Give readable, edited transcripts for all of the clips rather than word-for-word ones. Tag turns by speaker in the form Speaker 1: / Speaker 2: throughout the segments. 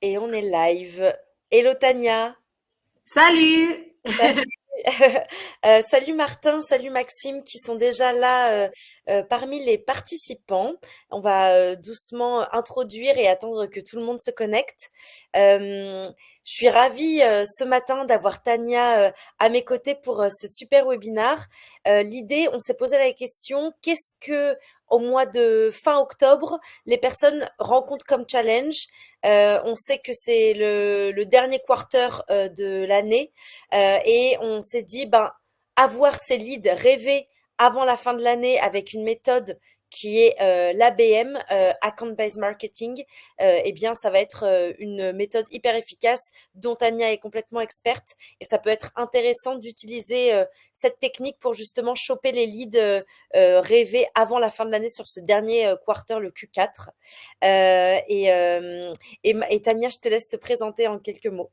Speaker 1: Et on est live. Hello Tania.
Speaker 2: Salut!
Speaker 1: Salut. Salut Martin, salut Maxime qui sont déjà là parmi les participants. On va doucement introduire et attendre que tout le monde se connecte. Je suis ravie ce matin d'avoir Tania à mes côtés pour ce super webinar. L'idée, on s'est posé la question, qu'est-ce que au mois de fin octobre, les personnes rencontrent comme challenge? On sait que c'est le dernier quarter de l'année. Et on s'est dit, ben, avoir ces leads rêvés avant la fin de l'année avec une méthode qui est l'ABM, Account Based Marketing, eh bien, ça va être une méthode hyper efficace dont Tania est complètement experte. Et ça peut être intéressant d'utiliser cette technique pour justement choper les leads rêvés avant la fin de l'année sur ce dernier quarter, le Q4. Et Tania, je te laisse te présenter en quelques mots.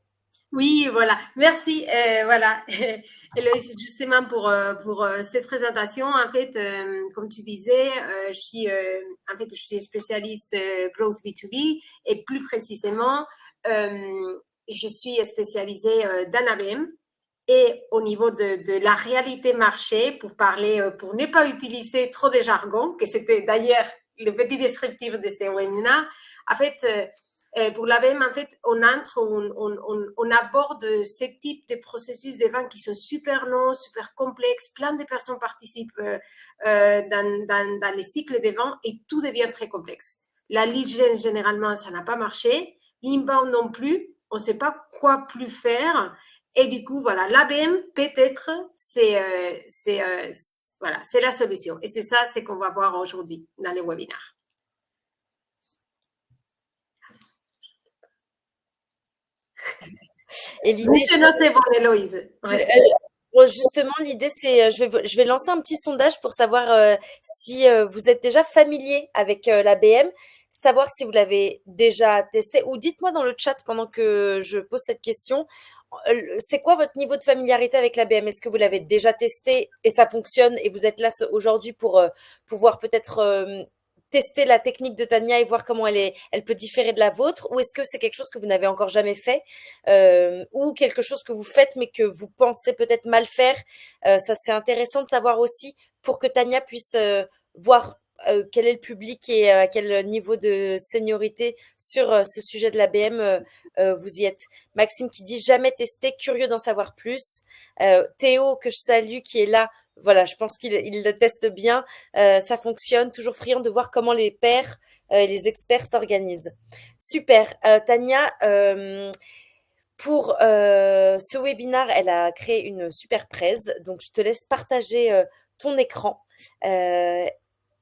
Speaker 2: Oui, voilà. Merci. Voilà, Héloïse, justement pour cette présentation. En fait, comme tu disais, je suis spécialiste growth B2B et plus précisément, je suis spécialisée dans l'ABM et au niveau de la réalité marché pour parler, pour ne pas utiliser trop de jargon, que c'était d'ailleurs le petit descriptif de ces webinaires. En fait, pour l'ABM, en fait, on aborde ce type de processus de vente qui sont super longs, super complexes. Plein de personnes participent dans les cycles de vente et tout devient très complexe. La lead gen, généralement, ça n'a pas marché. L'inbound non plus. On ne sait pas quoi plus faire. Et du coup, voilà, l'ABM, peut-être, voilà, c'est la solution. Et c'est ça, c'est qu'on va voir aujourd'hui dans les webinaires.
Speaker 1: Et l'idée,
Speaker 2: Maintenant, c'est bon, Héloïse.
Speaker 1: Euh,
Speaker 2: Ouais.
Speaker 1: bon, justement, l'idée, c'est, je vais lancer un petit sondage pour savoir si vous êtes déjà familier avec l'ABM, savoir si vous l'avez déjà testé, ou dites-moi dans le chat pendant que je pose cette question, c'est quoi votre niveau de familiarité avec l'ABM? Est-ce que vous l'avez déjà testé et ça fonctionne et vous êtes là aujourd'hui pour pouvoir peut-être tester la technique de Tania et voir comment elle peut différer de la vôtre, ou est-ce que c'est quelque chose que vous n'avez encore jamais fait? Ou quelque chose que vous faites mais que vous pensez peut-être mal faire. Ça, c'est intéressant de savoir aussi pour que Tania puisse voir quel est le public et à quel niveau de seniorité sur ce sujet de l'ABM vous y êtes. Maxime qui dit jamais testé, curieux d'en savoir plus. Théo que je salue qui est là. Voilà, je pense qu'il le teste bien. Ça fonctionne. Toujours friand de voir comment les pairs et les experts s'organisent. Super. Tania, pour ce webinaire, elle a créé une super presse, donc je te laisse partager ton écran euh,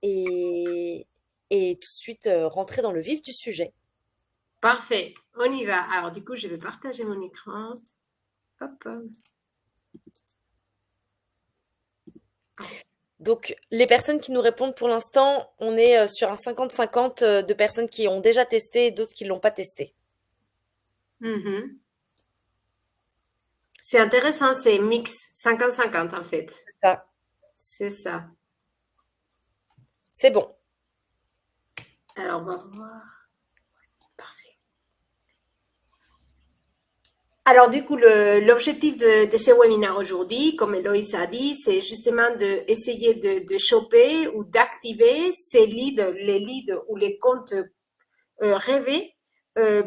Speaker 1: et, et tout de suite rentrer dans le vif du sujet.
Speaker 2: Parfait. On y va. Alors, du coup, je vais partager mon écran. Hop.
Speaker 1: Donc, les personnes qui nous répondent pour l'instant, on est sur un 50-50 de personnes qui ont déjà testé et d'autres qui ne l'ont pas testé.
Speaker 2: Mhm. C'est intéressant, c'est mix 50-50 en fait.
Speaker 1: Ça,
Speaker 2: C'est ça.
Speaker 1: c'est bon.
Speaker 2: Alors, on va voir. Parfait. Alors, du coup, l'objectif de ce webinaire aujourd'hui, comme Héloïse a dit, c'est justement d'essayer de choper ou d'activer ces leads, les leads ou les comptes rêvés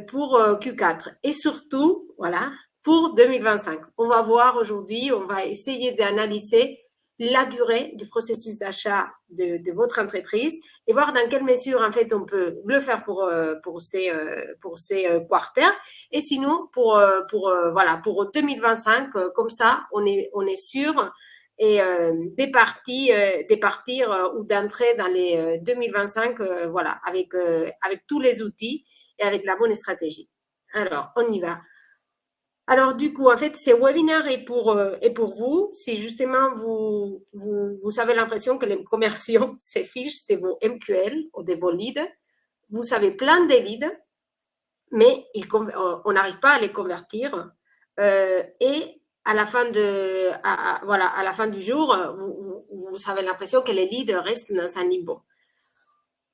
Speaker 2: pour Q4 et surtout, voilà, pour 2025. On va voir aujourd'hui, on va essayer d'analyser la durée du processus d'achat de votre entreprise et voir dans quelle mesure, en fait, on peut le faire pour ces quarters et sinon voilà, pour 2025, comme ça, on est sûr et des partir ou d'entrer dans les 2025 voilà, avec tous les outils et avec la bonne stratégie. Alors, on y va. Alors, du coup, en fait, ce webinaire est pour vous. Si justement vous avez l'impression que les commerciaux se fichent de vos MQL ou de vos leads, vous avez plein de leads, mais on n'arrive pas à les convertir. Et à la fin voilà, à la fin du jour, vous avez l'impression que les leads restent dans un limbo.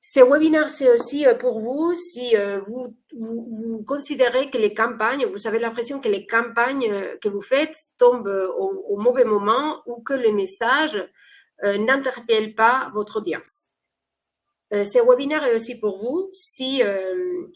Speaker 2: Ces webinaires, c'est aussi pour vous si vous considérez que les campagnes, vous avez l'impression que les campagnes que vous faites tombent au mauvais moment ou que le message n'interpelle pas votre audience. Ces webinaires est aussi pour vous si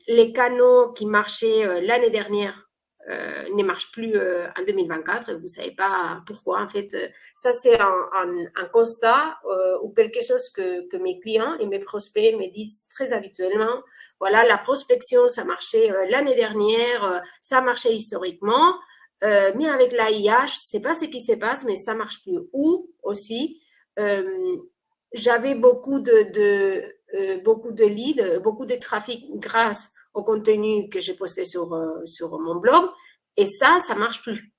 Speaker 2: les canaux qui marchaient l'année dernière ne marchent plus en 2024 et vous ne savez pas pourquoi. En fait, ça, c'est un constat ou quelque chose que mes clients et mes prospects me disent très habituellement. Voilà, la prospection, ça marchait l'année dernière, ça marchait historiquement, mais avec l'AIH, je ne sais pas ce qui se passe, mais ça ne marche plus. Ou aussi, j'avais beaucoup de leads, beaucoup de trafic grâce au contenu que j'ai posté sur mon blog. Et ça marche plus.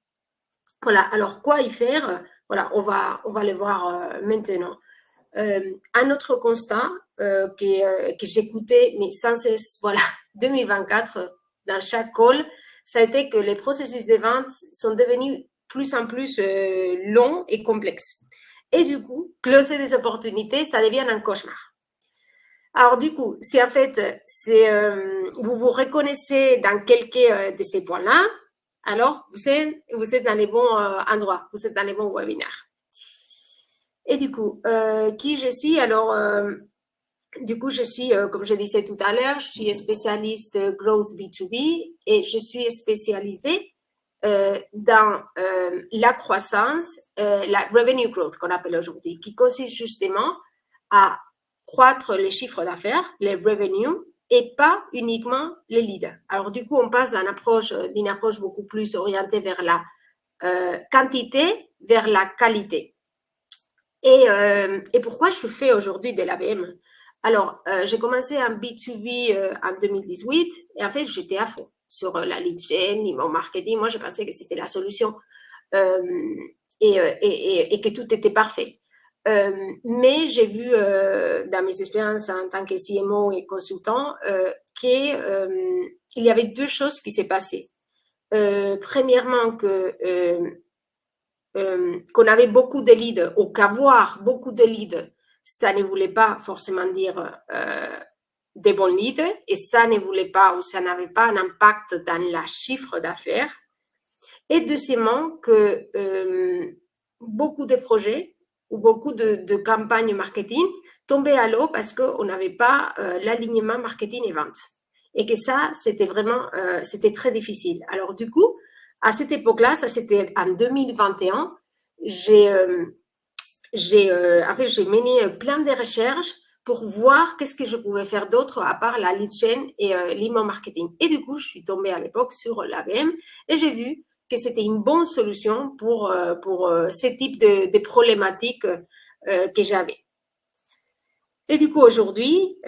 Speaker 2: Voilà. Alors, quoi y faire? Voilà, on va le voir maintenant. Un autre constat que j'écoutais, mais sans cesse, voilà, 2024, dans chaque call, ça a été que les processus de vente sont devenus plus en plus longs et complexes. Et du coup, closer des opportunités, ça devient un cauchemar. Alors du coup, si en fait, vous vous reconnaissez dans quelques de ces points-là, alors vous êtes dans les bons endroits, vous êtes dans les bons webinaires. Et du coup, qui je suis? Alors, du coup, je suis, comme je disais tout à l'heure, je suis spécialiste Growth B2B et je suis spécialisée dans la croissance, la revenue growth qu'on appelle aujourd'hui, qui consiste justement à croître les chiffres d'affaires, les revenus, et pas uniquement les leads. Alors du coup, on passe d'une approche beaucoup plus orientée vers la quantité, vers la qualité. Et pourquoi je fais aujourd'hui de l'ABM? Alors, j'ai commencé en B2B en 2018 et en fait, j'étais à fond sur la lead gen, l'email marketing. Moi, je pensais que c'était la solution et que tout était parfait. Mais j'ai vu dans mes expériences en tant que CMO et consultant qu'il y avait deux choses qui s'est passées. Premièrement, qu'on avait beaucoup de leads ou qu'avoir beaucoup de leads, ça ne voulait pas forcément dire des bons leads et ça ne voulait pas ou ça n'avait pas un impact dans la chiffre d'affaires. Et deuxièmement, que beaucoup de projets ou beaucoup de campagnes marketing tombaient à l'eau parce qu'on n'avait pas l'alignement marketing et vente. Et que ça, c'était vraiment, c'était très difficile. Alors du coup, à cette époque-là, ça c'était en 2021, j'ai mené plein de recherches pour voir qu'est-ce que je pouvais faire d'autre à part la lead gen et l'email marketing. Et du coup, je suis tombée à l'époque sur l'ABM et j'ai vu que c'était une bonne solution pour ce type de problématiques que j'avais. Et du coup, aujourd'hui,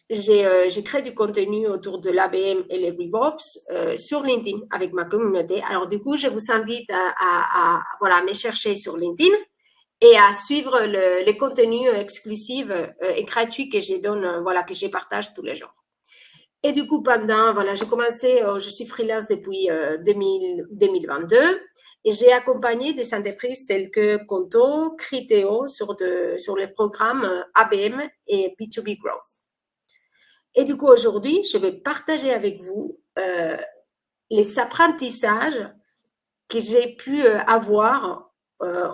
Speaker 2: j'ai créé du contenu autour de l'ABM et les RevOps sur LinkedIn avec ma communauté. Alors, du coup, je vous invite à me chercher sur LinkedIn et à suivre les contenus exclusifs et gratuits que que je partage tous les jours. Et du coup, j'ai commencé, je suis freelance depuis 2022 et j'ai accompagné des entreprises telles que Conto, Criteo sur les programmes ABM et B2B Growth. Et du coup, aujourd'hui, je vais partager avec vous les apprentissages que j'ai pu avoir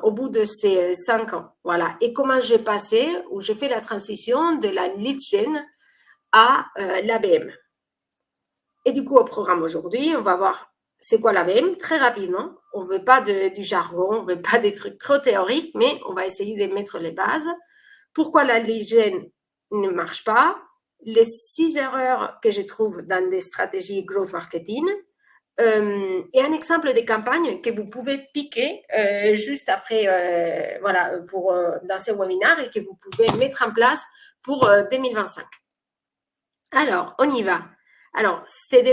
Speaker 2: au bout de ces 5 ans. Voilà. Et comment j'ai passé ou j'ai fait la transition de la lead gen à l'ABM. Et du coup, au programme aujourd'hui, on va voir c'est quoi l'ABM très rapidement. On ne veut pas du jargon, on ne veut pas des trucs trop théoriques, mais on va essayer de mettre les bases. Pourquoi la lead gen ne marche pas? Les 6 erreurs que je trouve dans des stratégies growth marketing et un exemple de campagne que vous pouvez piquer juste après, dans ce webinaire et que vous pouvez mettre en place pour 2025. Alors, on y va. Alors, c'est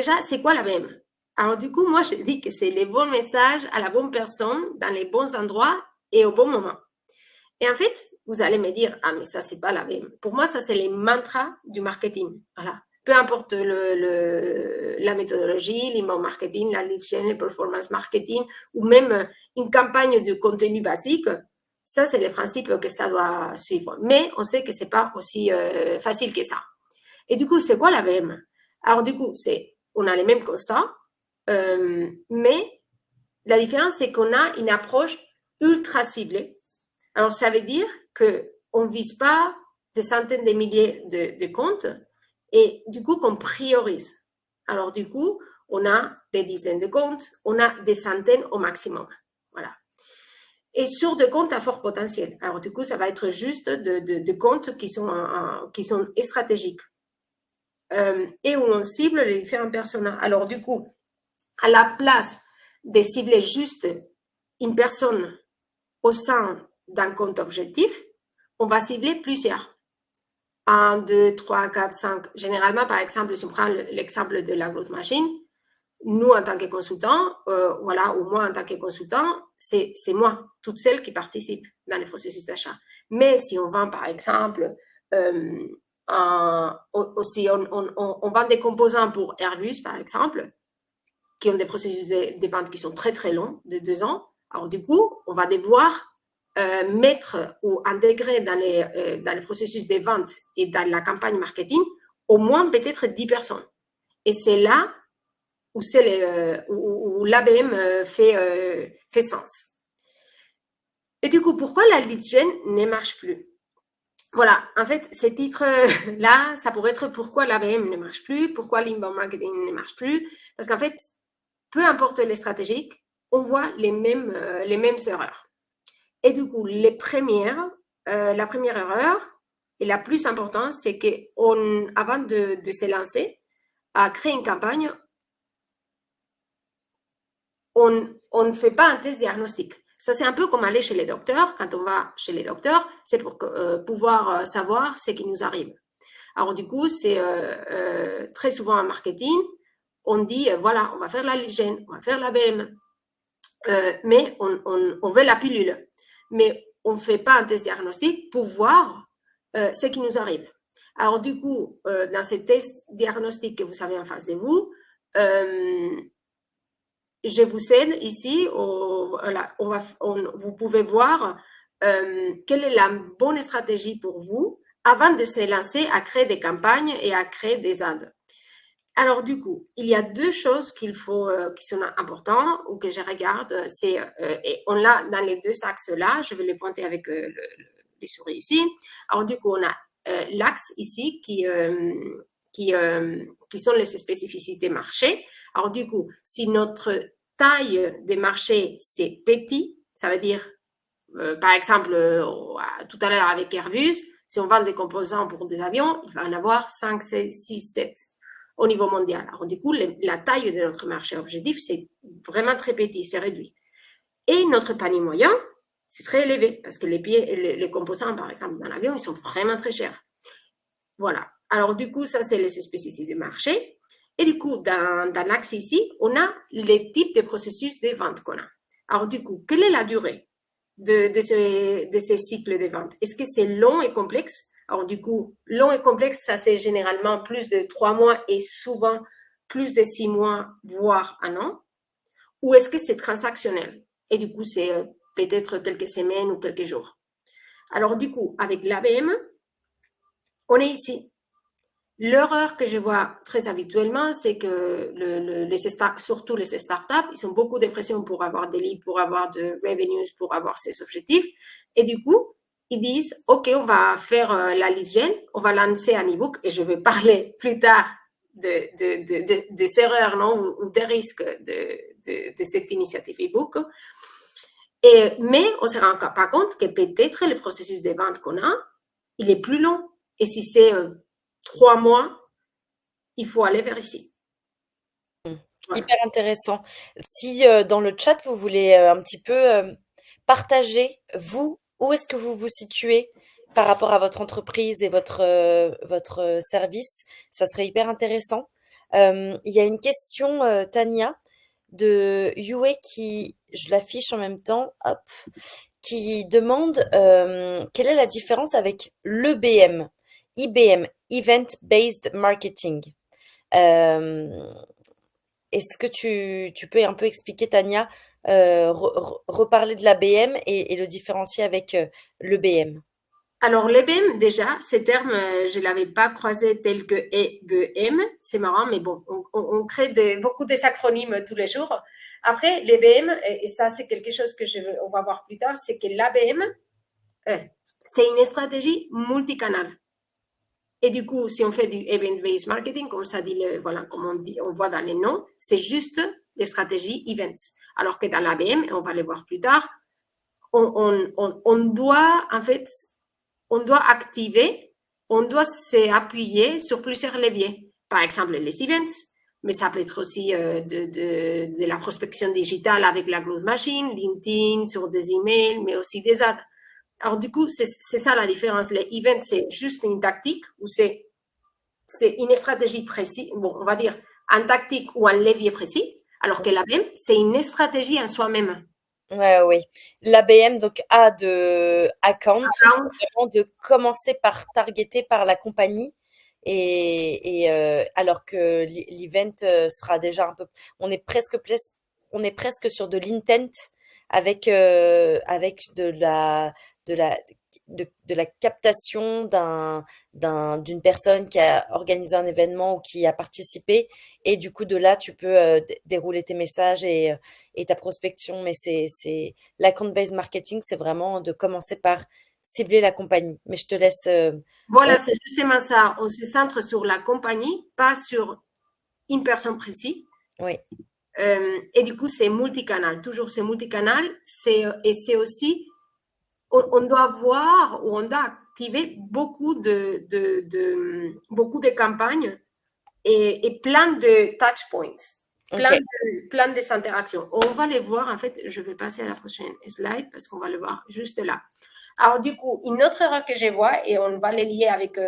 Speaker 2: quoi l'ABM? Alors, du coup, moi, je dis que c'est les bons messages à la bonne personne, dans les bons endroits et au bon moment. Et en fait, vous allez me dire, ah, mais ça, c'est pas l'ABM. Pour moi, ça, c'est les mantras du marketing. Voilà. Peu importe la méthodologie, l'email marketing, la lead gen, le performance marketing, ou même une campagne de contenu basique, Ça, c'est le principe que ça doit suivre. Mais on sait que c'est pas aussi facile que ça. Et du coup, c'est quoi l'ABM? Alors, du coup, on a les mêmes constats, mais la différence, c'est qu'on a une approche ultra ciblée. Alors, ça veut dire qu'on ne vise pas des centaines de milliers de comptes et du coup, qu'on priorise. Alors, du coup, on a des dizaines de comptes, on a des centaines au maximum. Voilà. Et sur des comptes à fort potentiel. Alors, du coup, ça va être juste de comptes qui sont stratégiques. Et où on cible les différentes personnes. Alors, du coup, à la place de cibler juste une personne au sein d'un compte objectif, on va cibler plusieurs. 1, 2, 3, 4, 5. Généralement, par exemple, si on prend l'exemple de la growth machine, nous, en tant que consultants, voilà, ou moi, en tant que consultant, c'est moi, toute seule qui participe dans le processus d'achat. Mais si on vend, par exemple, aussi on vend des composants pour Airbus, par exemple, qui ont des processus de vente qui sont très, très longs, de 2 ans. Alors, du coup, on va devoir mettre ou intégrer dans les processus de vente et dans la campagne marketing au moins peut-être 10 personnes. Et c'est là où l'ABM fait sens. Et du coup, pourquoi la lead gen ne marche plus? Voilà, en fait, ces titres-là, ça pourrait être pourquoi l'ABM ne marche plus, pourquoi l'inbound marketing ne marche plus. Parce qu'en fait, peu importe les stratégiques, on voit les mêmes erreurs. Et du coup, la première erreur et la plus importante, c'est qu'avant de se lancer à créer une campagne, on ne fait pas un test diagnostique. Ça, c'est un peu comme aller chez les docteurs. Quand on va chez les docteurs, c'est pour pouvoir savoir ce qui nous arrive. Alors, du coup, c'est très souvent en marketing, on dit, voilà, on va faire la l'hygiène, on va faire l'ABM, mais on veut la pilule. Mais on ne fait pas un test diagnostic pour voir ce qui nous arrive. Alors, du coup, dans ces tests diagnostiques que vous avez en face de vous, je vous aide ici, vous pouvez voir quelle est la bonne stratégie pour vous avant de se lancer à créer des campagnes et à créer des ads. Alors, du coup, il y a 2 choses qui sont importantes ou que je regarde. Et on l'a dans les 2 axes-là. Je vais les pointer avec les souris ici. Alors, du coup, on a l'axe ici qui sont les spécificités marché. Alors, du coup, si notre taille des marchés, c'est petit, ça veut dire, par exemple, tout à l'heure avec Airbus, si on vend des composants pour des avions, il va en avoir 5, 6, 7 au niveau mondial. Alors, du coup, la taille de notre marché objectif, c'est vraiment très petit, c'est réduit. Et notre panier moyen, c'est très élevé parce que les composants, par exemple, dans l'avion, ils sont vraiment très chers. Voilà. Alors, du coup, ça, c'est les spécificités de marché. Et du coup, dans l'axe ici, on a les types de processus de vente qu'on a. Alors, du coup, quelle est la durée de ces cycles de vente? Est-ce que c'est long et complexe? Alors, du coup, long et complexe, ça, c'est généralement plus de 3 mois et souvent plus de 6 mois, voire 1 an. Ou est-ce que c'est transactionnel? Et du coup, c'est peut-être quelques semaines ou quelques jours. Alors, du coup, avec l'ABM, on est ici. L'erreur que je vois très habituellement, c'est que surtout les startups, ils ont beaucoup de pression pour avoir des leads, pour avoir de revenues, pour avoir ces objectifs. Et du coup, ils disent, OK, on va faire la lead gen, on va lancer un e-book et je vais parler plus tard des erreurs non, ou des risques de cette initiative e-book. Mais on ne se rend pas compte que peut-être le processus de vente qu'on a, il est plus long. Et si c'est 3 mois, il faut aller vers ici.
Speaker 1: Voilà. Hyper intéressant. Si dans le chat, vous voulez un petit peu partager, vous, où est-ce que vous vous situez par rapport à votre entreprise et votre service, ça serait hyper intéressant. Il y a une question, Tania, de Yue qui, je l'affiche en même temps, hop, qui demande quelle est la différence avec l'EBM, IBM, Event Based Marketing. Est-ce que tu peux un peu expliquer, Tania, reparler de la BM et le différencier avec le BM.
Speaker 2: Alors, l'EBM, déjà, ces termes, je ne l'avais pas croisé tel que EBM. C'est marrant, mais bon, on crée beaucoup des acronymes tous les jours. Après, l'EBM, et ça, c'est quelque chose que on va voir plus tard, c'est que l'ABM, c'est une stratégie multicanal. Et du coup, si on fait du event-based marketing, comme ça dit, voilà, comme on voit dans les noms, c'est juste des stratégies events. Alors que dans l'ABM, et on va les voir plus tard, on doit, en fait, on doit activer, on doit s'appuyer sur plusieurs leviers. Par exemple, les events, mais ça peut être aussi de la prospection digitale avec la growth machine, LinkedIn, sur des emails, mais aussi des ads. Alors, du coup, c'est ça la différence. Les events, c'est juste une tactique ou c'est une stratégie précise, bon, on va dire un tactique ou un levier précis, alors que l'ABM, c'est une stratégie en soi-même.
Speaker 1: Ouais, oui. L'ABM, donc A de account, c'est
Speaker 2: Account,
Speaker 1: vraiment de commencer par targeter par la compagnie alors que l'event sera déjà un peu, on est presque, on est presque sur de l'intent avec de la, de la captation d'une personne qui a organisé un événement ou qui a participé. Et du coup, de là, tu peux dérouler tes messages et ta prospection. Mais l'account-based marketing, c'est vraiment de commencer par cibler la compagnie. Mais je te laisse.
Speaker 2: voilà, c'est justement ça. On se centre sur la compagnie, pas sur une personne précise.
Speaker 1: Oui,
Speaker 2: Et du coup, c'est multicanal. Toujours, c'est multicanal. Et c'est aussi, on doit voir ou on doit activer beaucoup de campagnes et plein de touch points,
Speaker 1: ok.
Speaker 2: plein des interactions. On va les voir, en fait, je vais passer à la prochaine slide parce qu'on va le voir juste là. Alors, du coup, une autre erreur que je vois, et on va les lier avec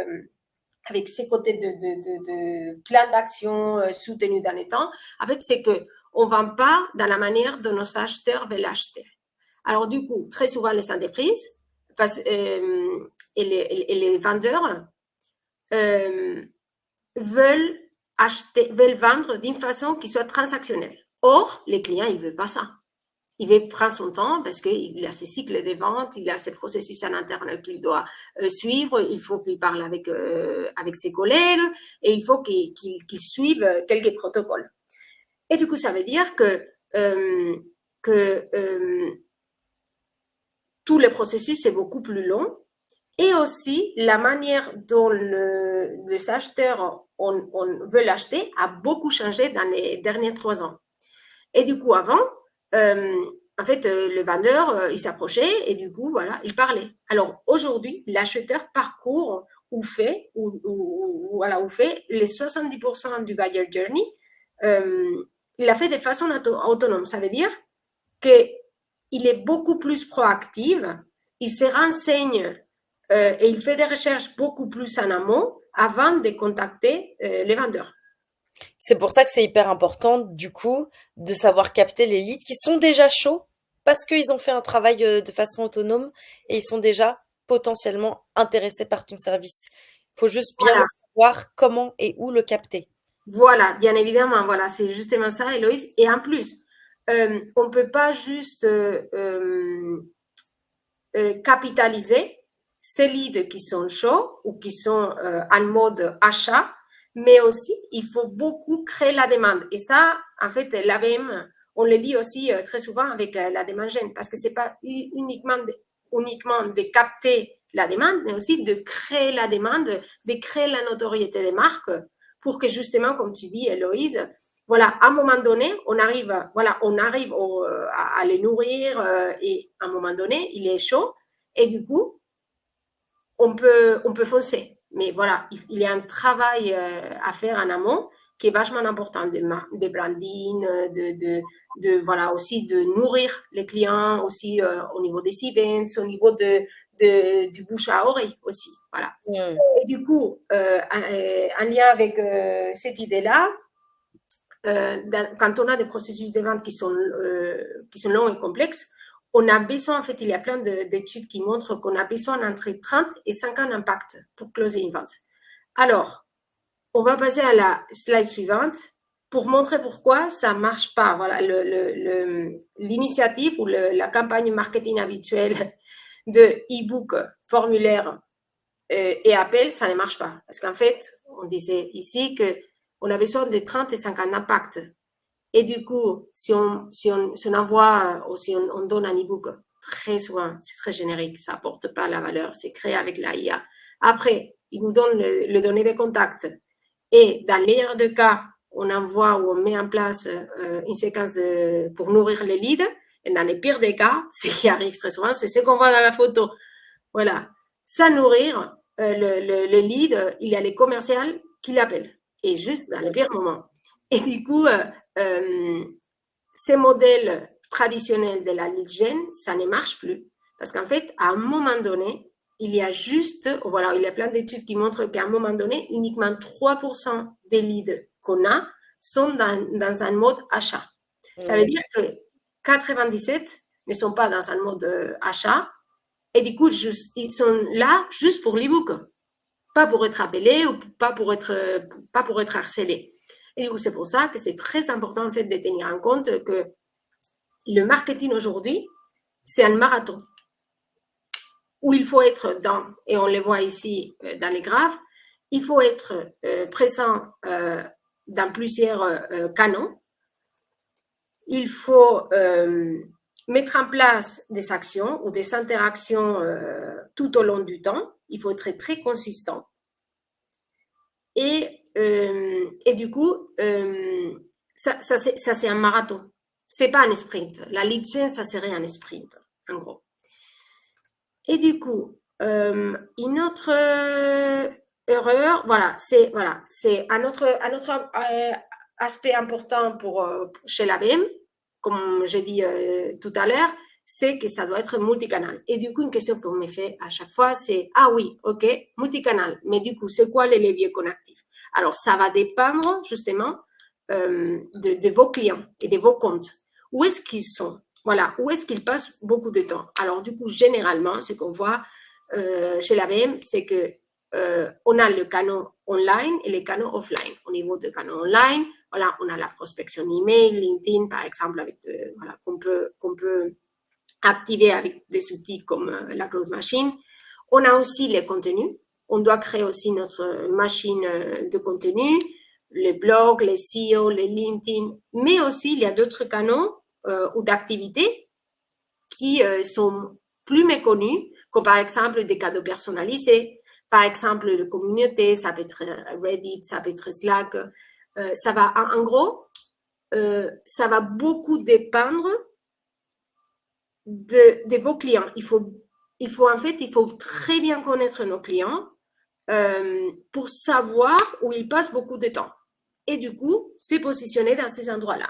Speaker 2: ces côtés de plan d'action soutenu dans les temps, en fait, c'est qu'on ne vend pas dans la manière dont nos acheteurs veulent acheter. Alors, du coup, très souvent, les entreprises et les vendeurs veulent vendre d'une façon qui soit transactionnelle. Or, les clients, ils ne veulent pas ça. Il veut prendre son temps parce qu'il a ses cycles de vente, il a ses processus en interne qu'il doit suivre, il faut qu'il parle avec ses collègues et il faut qu'il suive quelques protocoles. Et du coup, ça veut dire que tout le processus est beaucoup plus long et aussi la manière dont les acheteurs on veut l'acheter a beaucoup changé dans les derniers 3 ans. Et du coup, avant, en fait, le vendeur, il s'approchait et du coup, voilà, il parlait. Alors aujourd'hui, l'acheteur parcourt ou fait, voilà, ou fait les 70% du buyer journey. Il l'a fait de façon autonome. Ça veut dire qu'il est beaucoup plus proactif, il se renseigne et il fait des recherches beaucoup plus en amont avant de contacter les vendeurs.
Speaker 1: C'est pour ça que c'est hyper important, du coup, de savoir capter les leads qui sont déjà chauds parce qu'ils ont fait un travail de façon autonome et ils sont déjà potentiellement intéressés par ton service. Il faut juste bien
Speaker 2: Voilà.
Speaker 1: savoir comment et où le capter.
Speaker 2: Voilà, bien évidemment, voilà, c'est justement ça, Héloïse. Et en plus, on ne peut pas juste capitaliser ces leads qui sont chauds ou qui sont en mode achat, mais aussi, il faut beaucoup créer la demande. Et ça, en fait, l'ABM, on le dit aussi très souvent avec la demande gène, parce que ce n'est pas uniquement de capter la demande, mais aussi de créer la demande, de créer la notoriété des marques pour que justement, comme tu dis, Héloïse, voilà, à un moment donné, on arrive à les nourrir et à un moment donné, il est chaud et du coup, on peut foncer. Mais voilà, il y a un travail à faire en amont qui est vachement important de branding, voilà, aussi de nourrir les clients, aussi au niveau des events, au niveau du bouche à oreille aussi. Voilà.
Speaker 1: Hmm.
Speaker 2: Et du coup, en lien avec cette idée-là, quand on a des processus de vente qui sont longs et complexes, on a besoin, en fait, il y a plein d'études qui montrent qu'on a besoin d'entre 30 et 50 impacts pour closer une vente. Alors, on va passer à la slide suivante. pour montrer pourquoi ça ne marche pas. Voilà, l'initiative ou la campagne marketing habituelle de e-book, formulaire et appel, ça ne marche pas. Parce qu'en fait, on disait ici qu'on a besoin de 30 et 50 impacts. Et du coup, si on envoie ou si on donne un e-book, très souvent, c'est très générique, ça n'apporte pas la valeur, c'est créé avec la IA. Après, il nous donne le données de contact. Et dans le meilleur des cas, on envoie ou on met en place une séquence pour nourrir les leads. Et dans les pires des cas, ce qui arrive très souvent, c'est ce qu'on voit dans la photo. Voilà. Sans nourrir le lead, il y a les commerciales qui l'appellent. Et juste dans le pire moment. Et du coup, ces modèles traditionnels de la lead gen, ça ne marche plus. Parce qu'en fait, à un moment donné, il y a juste, voilà, il y a plein d'études qui montrent qu'à un moment donné, uniquement 3% des leads qu'on a sont dans un mode achat. Ça veut dire que 97 ne sont pas dans un mode achat et du coup, ils sont là juste pour l'e-book, pas pour être appelés ou pas pour être harcelés. Et du coup, c'est pour ça que c'est très important en fait de tenir en compte que le marketing aujourd'hui, c'est un marathon où il faut être dans, et on le voit ici dans les graphes, il faut être présent dans plusieurs canaux. Il faut mettre en place des actions ou des interactions tout au long du temps. Il faut être très consistant. Et du coup, ça c'est un marathon. C'est pas un sprint. La lead gen, ça serait un sprint, en gros. Et du coup, une autre erreur, c'est un autre aspect important chez l'ABM, comme j'ai dit tout à l'heure, c'est que ça doit être multicanal. Et du coup, une question qu'on me fait à chaque fois, c'est ah oui, ok, multicanal, mais du coup, c'est quoi les leviers qu'on active? Alors, ça va dépendre justement de vos clients et de vos comptes. Où est-ce qu'ils sont? Voilà, où est-ce qu'ils passent beaucoup de temps? Alors, du coup, généralement, ce qu'on voit chez l'ABM, c'est que on a le canal online et les canaux offline. Au niveau du canal online, voilà, on a la prospection email, LinkedIn, par exemple, avec voilà, qu'on peut activer avec des outils comme la Growth Machine. On a aussi les contenus. On doit créer aussi notre machine de contenu, les blogs, les SEO, les LinkedIn, mais aussi il y a d'autres canaux ou d'activités qui sont plus méconnus, comme par exemple des cadeaux personnalisés, par exemple les communautés, ça peut être Reddit, ça peut être Slack. Ça va, en gros, ça va beaucoup dépendre de vos clients. Il faut très bien connaître nos clients pour savoir où ils passent beaucoup de temps. Et du coup, c'est positionné dans ces endroits-là.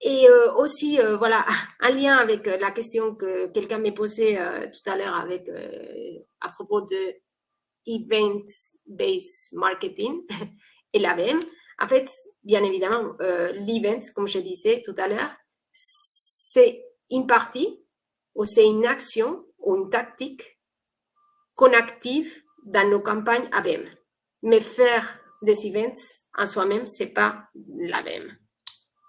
Speaker 2: Et aussi, voilà, un lien avec la question que quelqu'un m'a posée tout à l'heure à propos de event-based marketing et l'ABM. En fait, bien évidemment, l'event, comme je disais tout à l'heure, c'est une partie ou c'est une action ou une tactique qu'on active dans nos campagnes ABM. Mais faire des events en soi-même, c'est pas l'ABM.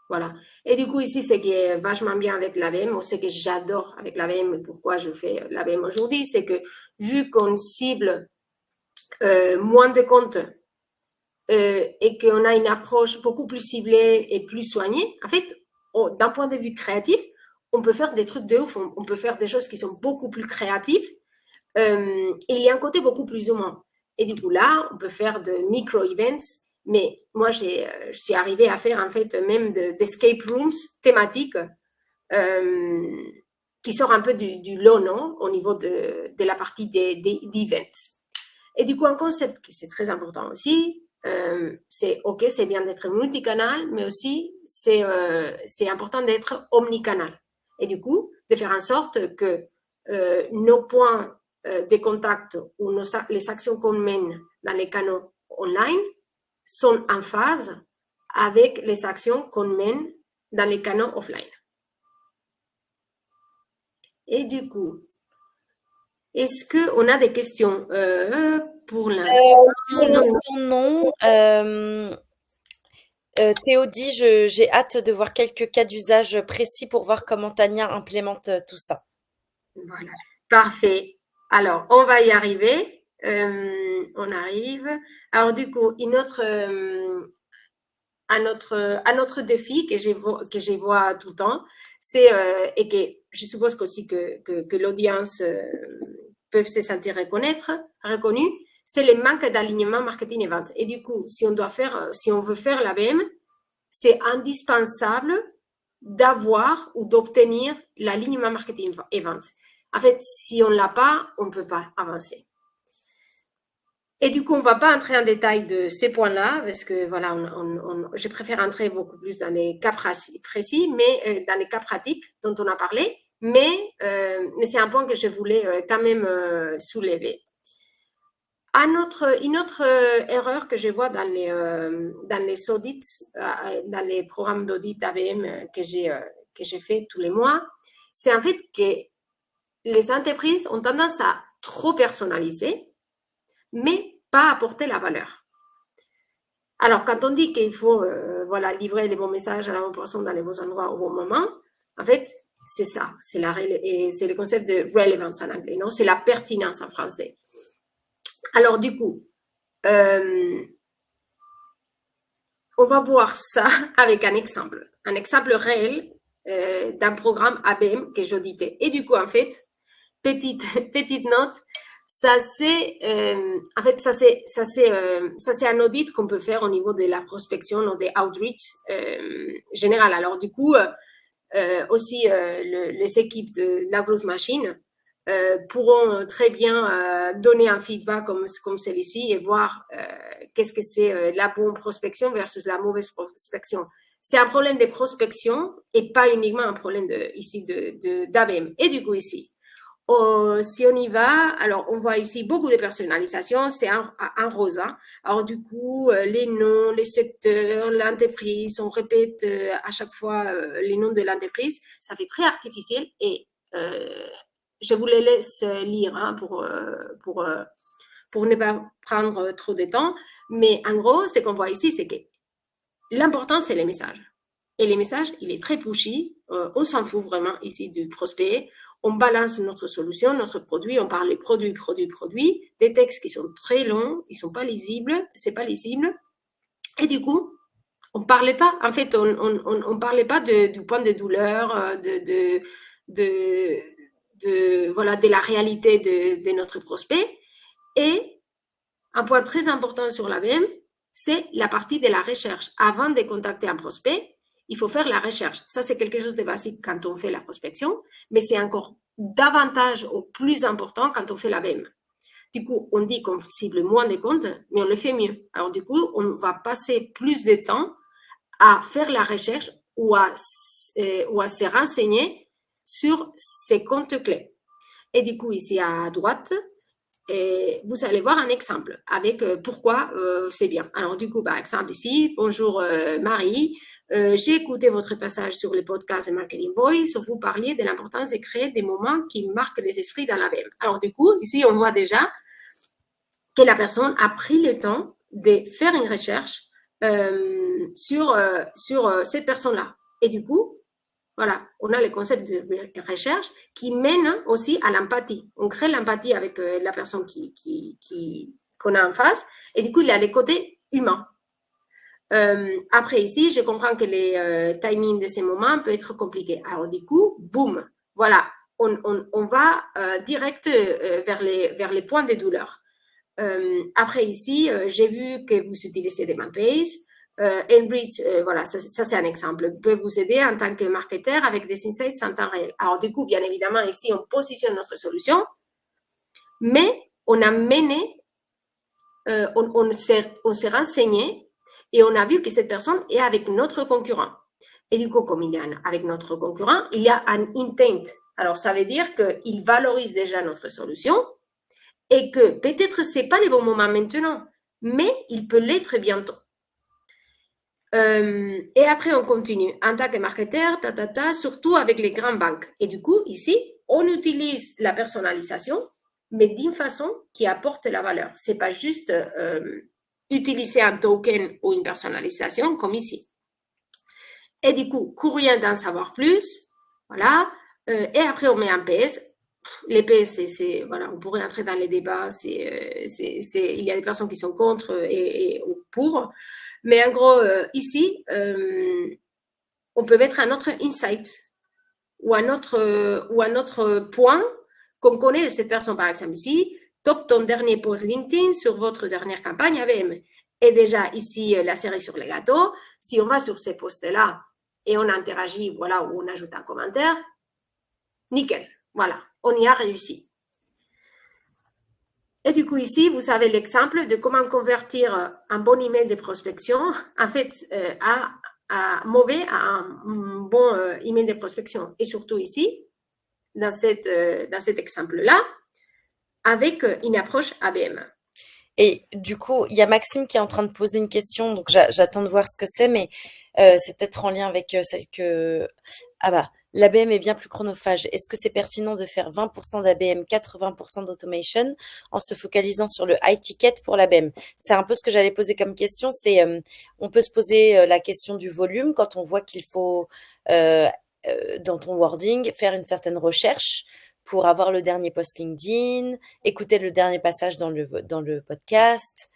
Speaker 2: Voilà. Et du coup, ici, ce qui est vachement bien avec l'ABM, ou ce que j'adore avec l'ABM, et pourquoi je fais l'ABM aujourd'hui, c'est que vu qu'on cible moins de comptes et qu'on a une approche beaucoup plus ciblée et plus soignée, en fait, d'un point de vue créatif, on peut faire des trucs de ouf, on peut faire des choses qui sont beaucoup plus créatives et il y a un côté beaucoup plus humain. Et du coup, là, on peut faire de micro-events, mais moi, je suis arrivée à faire en fait même d'escape rooms thématiques qui sortent un peu du lot, non, au niveau de la partie des events. Et du coup, un concept qui c'est très important aussi, c'est ok, c'est bien d'être multicanal, mais aussi c'est important d'être omnicanal. Et du coup, de faire en sorte que nos points de contact ou les actions qu'on mène dans les canaux online sont en phase avec les actions qu'on mène dans les canaux offline. Et du coup, est-ce qu'on a des questions pour l'instant?
Speaker 1: Pour l'instant, non. Théo dit, j'ai hâte de voir quelques cas d'usage précis pour voir comment Tania implémente tout ça.
Speaker 2: Voilà, parfait. Alors, on va y arriver. On arrive. Alors, du coup, un autre défi que je vois tout le temps, c'est, et que je suppose aussi que l'audience peut se sentir reconnue, c'est le manque d'alignement marketing et vente. Et du coup, si on veut faire l'ABM, c'est indispensable d'avoir ou d'obtenir l'alignement marketing et vente. En fait, si on ne l'a pas, on ne peut pas avancer. Et du coup, on ne va pas entrer en détail de ces points-là, parce que voilà, je préfère entrer beaucoup plus dans les cas précis, mais dans les cas pratiques dont on a parlé, mais c'est un point que je voulais quand même soulever. Une autre erreur que je vois dans les audits, dans les programmes d'audit ABM que j'ai fait tous les mois, c'est en fait que les entreprises ont tendance à trop personnaliser, mais pas apporter la valeur. Alors, quand on dit qu'il faut livrer les bons messages à la bonne personne dans les bons endroits au bon moment, en fait, c'est ça. C'est le concept de relevance en anglais, non? C'est la pertinence en français. Alors, du coup, on va voir ça avec un exemple réel d'un programme ABM que j'auditais. Et du coup, en fait, petite note, ça c'est un audit qu'on peut faire au niveau de la prospection ou des outreach général. Alors du coup, aussi les équipes de la growth machine pourront très bien donner un feedback comme celui-ci et voir qu'est-ce que c'est la bonne prospection versus la mauvaise prospection. C'est un problème de prospection et pas uniquement un problème d'ABM. Et du coup, ici, si on y va, alors on voit ici beaucoup de personnalisation, c'est un rosa. Alors du coup, les noms, les secteurs, l'entreprise, on répète à chaque fois les noms de l'entreprise. Ça fait très artificiel et je vous les laisse lire pour ne pas prendre trop de temps. Mais en gros, ce qu'on voit ici, c'est que l'important, c'est les messages. Et les messages, il est très pushy. On s'en fout vraiment ici du prospect. On balance notre solution, notre produit. On parle des produits. Des textes qui sont très longs. Ils sont pas lisibles. C'est pas lisible. Et du coup, on parlait pas. En fait, on parlait pas du point de douleur, de la réalité de notre prospect. Et un point très important sur l'ABM, c'est la partie de la recherche. Avant de contacter un prospect, il faut faire la recherche. Ça, c'est quelque chose de basique quand on fait la prospection, mais c'est encore davantage ou plus important quand on fait l'ABM. Du coup, on dit qu'on cible moins de comptes, mais on le fait mieux. Alors, du coup, on va passer plus de temps à faire la recherche ou à se renseigner sur ces comptes clés. Et du coup, ici à droite, et vous allez voir un exemple avec pourquoi c'est bien. Alors du coup, par exemple ici, bonjour Marie, j'ai écouté votre passage sur le podcast de Marketing Voice où vous parliez de l'importance de créer des moments qui marquent les esprits dans l'ABM. Alors du coup, ici, on voit déjà que la personne a pris le temps de faire une recherche sur cette personne-là. Et du coup, voilà, on a le concept de recherche qui mène aussi à l'empathie. On crée l'empathie avec la personne qu'on a en face. Et du coup, il y a les côtés humains. Après, ici, je comprends que les timings de ces moments peuvent être compliqués. Alors, du coup, boum, voilà, on va direct vers les points de douleur. Après, ici, j'ai vu que vous utilisez des MapBase. Enrich, voilà, ça c'est un exemple, peut vous aider en tant que marketeur avec des insights en temps réel. Alors, du coup, bien évidemment, ici, on positionne notre solution, mais on a mené, on s'est renseigné et on a vu que cette personne est avec notre concurrent. Et du coup, comme il est avec notre concurrent, il y a un intent. Alors, ça veut dire qu'il valorise déjà notre solution et que peut-être ce n'est pas le bon moment maintenant, mais il peut l'être bientôt. Et après, on continue. En tant que marketeur, surtout avec les grandes banques. Et du coup, ici, on utilise la personnalisation, mais d'une façon qui apporte la valeur. Ce n'est pas juste utiliser un token ou une personnalisation comme ici. Et du coup, courrier d'en savoir plus, voilà. Et après, on met un PS. Les PS, voilà, on pourrait entrer dans les débats. Il y a des personnes qui sont contre et pour. Mais en gros, ici, on peut mettre un autre insight ou un autre point qu'on connaît de cette personne. Par exemple, ici, top ton dernier post LinkedIn sur votre dernière campagne ABM. Et déjà, ici, la série sur les gâteaux. Si on va sur ces posts-là et on interagit, voilà, ou on ajoute un commentaire, nickel. Voilà, on y a réussi. Et du coup, ici, vous avez l'exemple de comment convertir un bon email de prospection, en fait, à mauvais à un bon email de prospection. Et surtout ici, dans cet exemple-là, avec une approche ABM.
Speaker 1: Et du coup, il y a Maxime qui est en train de poser une question, donc j'attends de voir ce que c'est, mais c'est peut-être en lien avec celle que... Ah bah, l'ABM est bien plus chronophage. Est-ce que c'est pertinent de faire 20% d'ABM, 80% d'automation en se focalisant sur le high ticket pour l'ABM? C'est un peu ce que j'allais poser comme question. C'est, on peut se poser la question du volume quand on voit qu'il faut, dans ton wording, faire une certaine recherche pour avoir le dernier post LinkedIn, écouter le dernier passage dans le podcast.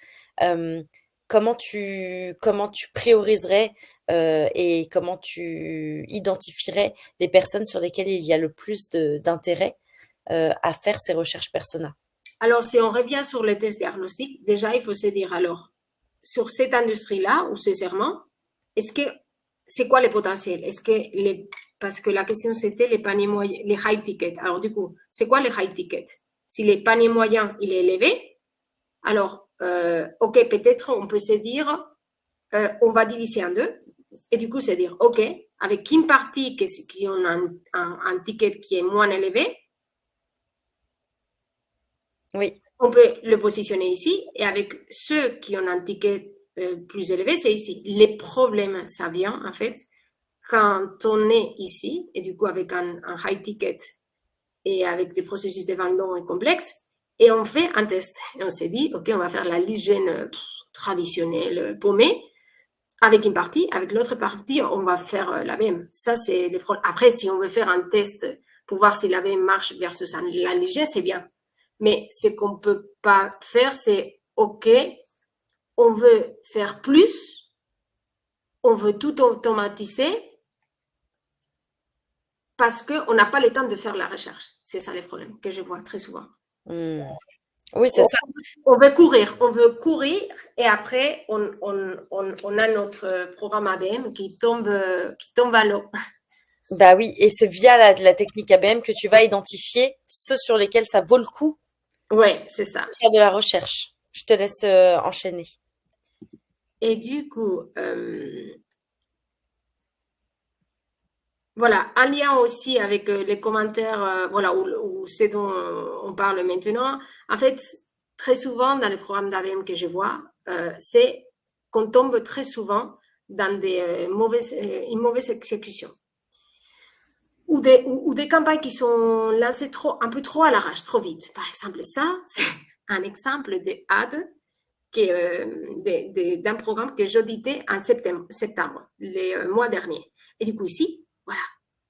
Speaker 1: Euh, comment tu prioriserais et comment tu identifierais les personnes sur lesquelles il y a le plus d'intérêt à faire ces recherches persona?
Speaker 2: Alors, si on revient sur les tests diagnostiques, déjà, il faut se dire, alors, sur cette industrie-là, ou ces serments, est-ce que c'est quoi les potentiels? Parce que la question c'était les paniers moyens, les high tickets. Alors du coup, c'est quoi les high tickets? Si les paniers moyens il est élevé, alors ok, peut-être on peut se dire on va diviser en deux et du coup se dire ok, avec une partie qui ont un ticket qui est moins élevé,
Speaker 1: Oui,
Speaker 2: on peut le positionner ici et avec ceux qui ont un ticket plus élevé, c'est ici. Les problèmes, ça vient en fait quand on est ici, et du coup avec un high ticket et avec des processus de vente longs et complexes, et on fait un test. Et on s'est dit, OK, on va faire la l'hygiène traditionnelle paumée, avec une partie, avec l'autre partie, on va faire l'ABM. Ça, c'est les problèmes. Après, si on veut faire un test pour voir si l'ABM marche versus la l'hygiène, c'est bien. Mais ce qu'on ne peut pas faire, c'est, OK, on veut faire plus, on veut tout automatiser, parce qu'on n'a pas le temps de faire la recherche. C'est ça les problèmes que je vois très souvent.
Speaker 1: hmm. Oui, c'est ça.
Speaker 2: On veut courir et après, on a notre programme ABM qui tombe à l'eau.
Speaker 1: Bah oui, et c'est via la technique ABM que tu vas identifier ceux sur lesquels ça vaut le coup
Speaker 2: Oui, c'est ça.
Speaker 1: de faire de la recherche. Je te laisse enchaîner.
Speaker 2: Et du coup, voilà, un lien aussi avec les commentaires, voilà, ou ce dont on parle maintenant. En fait, très souvent dans les programmes d'ABM que je vois, c'est qu'on tombe très souvent dans une mauvaise exécution. Ou des campagnes qui sont lancées un peu trop à l'arrache, trop vite. Par exemple, ça, c'est un exemple d'ad d'un programme que j'auditais en septembre, le mois dernier. Et du coup, ici, voilà,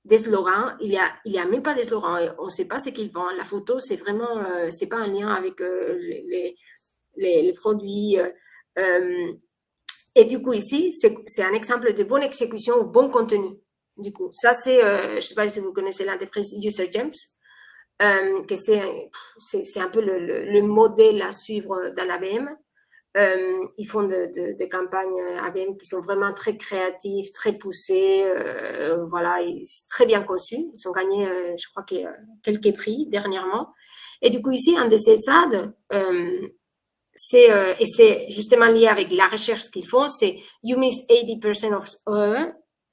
Speaker 2: des slogans, il y a même pas des slogans, on ne sait pas ce qu'ils vendent. La photo, c'est vraiment, c'est pas un lien avec les produits. Et du coup, ici, c'est un exemple de bonne exécution ou bon contenu. Du coup, ça, c'est, je ne sais pas si vous connaissez l'entreprise User Gems, que c'est un peu le modèle à suivre dans l'ABM. Ils font des campagnes ABM qui sont vraiment très créatives, très poussées, voilà, très bien conçues. Ils ont gagné, je crois, quelques prix dernièrement. Et du coup, ici, un de ces ads, et c'est justement lié avec la recherche qu'ils font, c'est you miss 80% of,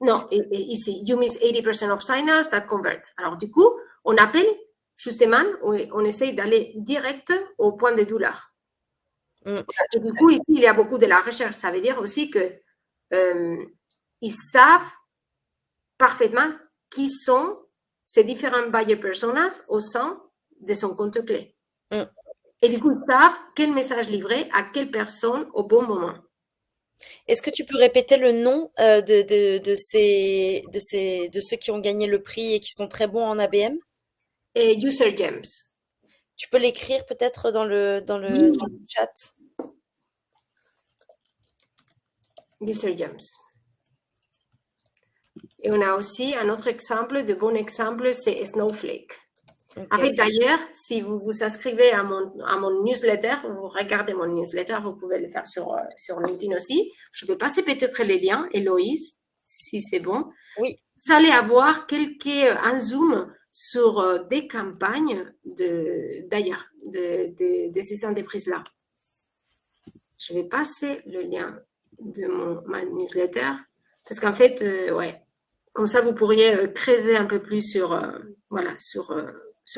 Speaker 2: non, ici, you miss 80% of signers that convert. Alors, du coup, on appelle justement, on essaye d'aller direct au point de douleur. Et du coup, ici, il y a beaucoup de la recherche. Ça veut dire aussi que ils savent parfaitement qui sont ces différents buyer personas au sein de son compte clé. Et du coup, ils savent quel message livrer à quelle personne au bon moment.
Speaker 1: Est-ce que tu peux répéter le nom de ceux qui ont gagné le prix et qui sont très bons en ABM?
Speaker 2: Et User Gems.
Speaker 1: Tu peux l'écrire peut-être
Speaker 2: Oui,
Speaker 1: dans le chat?
Speaker 2: User Gems. Et on a aussi un autre exemple, de bon exemple, c'est Snowflake.
Speaker 1: Ok.
Speaker 2: En fait, d'ailleurs, si vous vous inscrivez à mon newsletter, vous regardez mon newsletter, vous pouvez le faire sur LinkedIn aussi. Je vais passer peut-être les liens, Héloïse, si c'est bon.
Speaker 1: Oui.
Speaker 2: Vous allez avoir un zoom sur des campagnes d'ailleurs, de ces entreprises-là. Je vais passer le lien de ma newsletter parce qu'en fait, ouais, comme ça, vous pourriez creuser un peu plus sur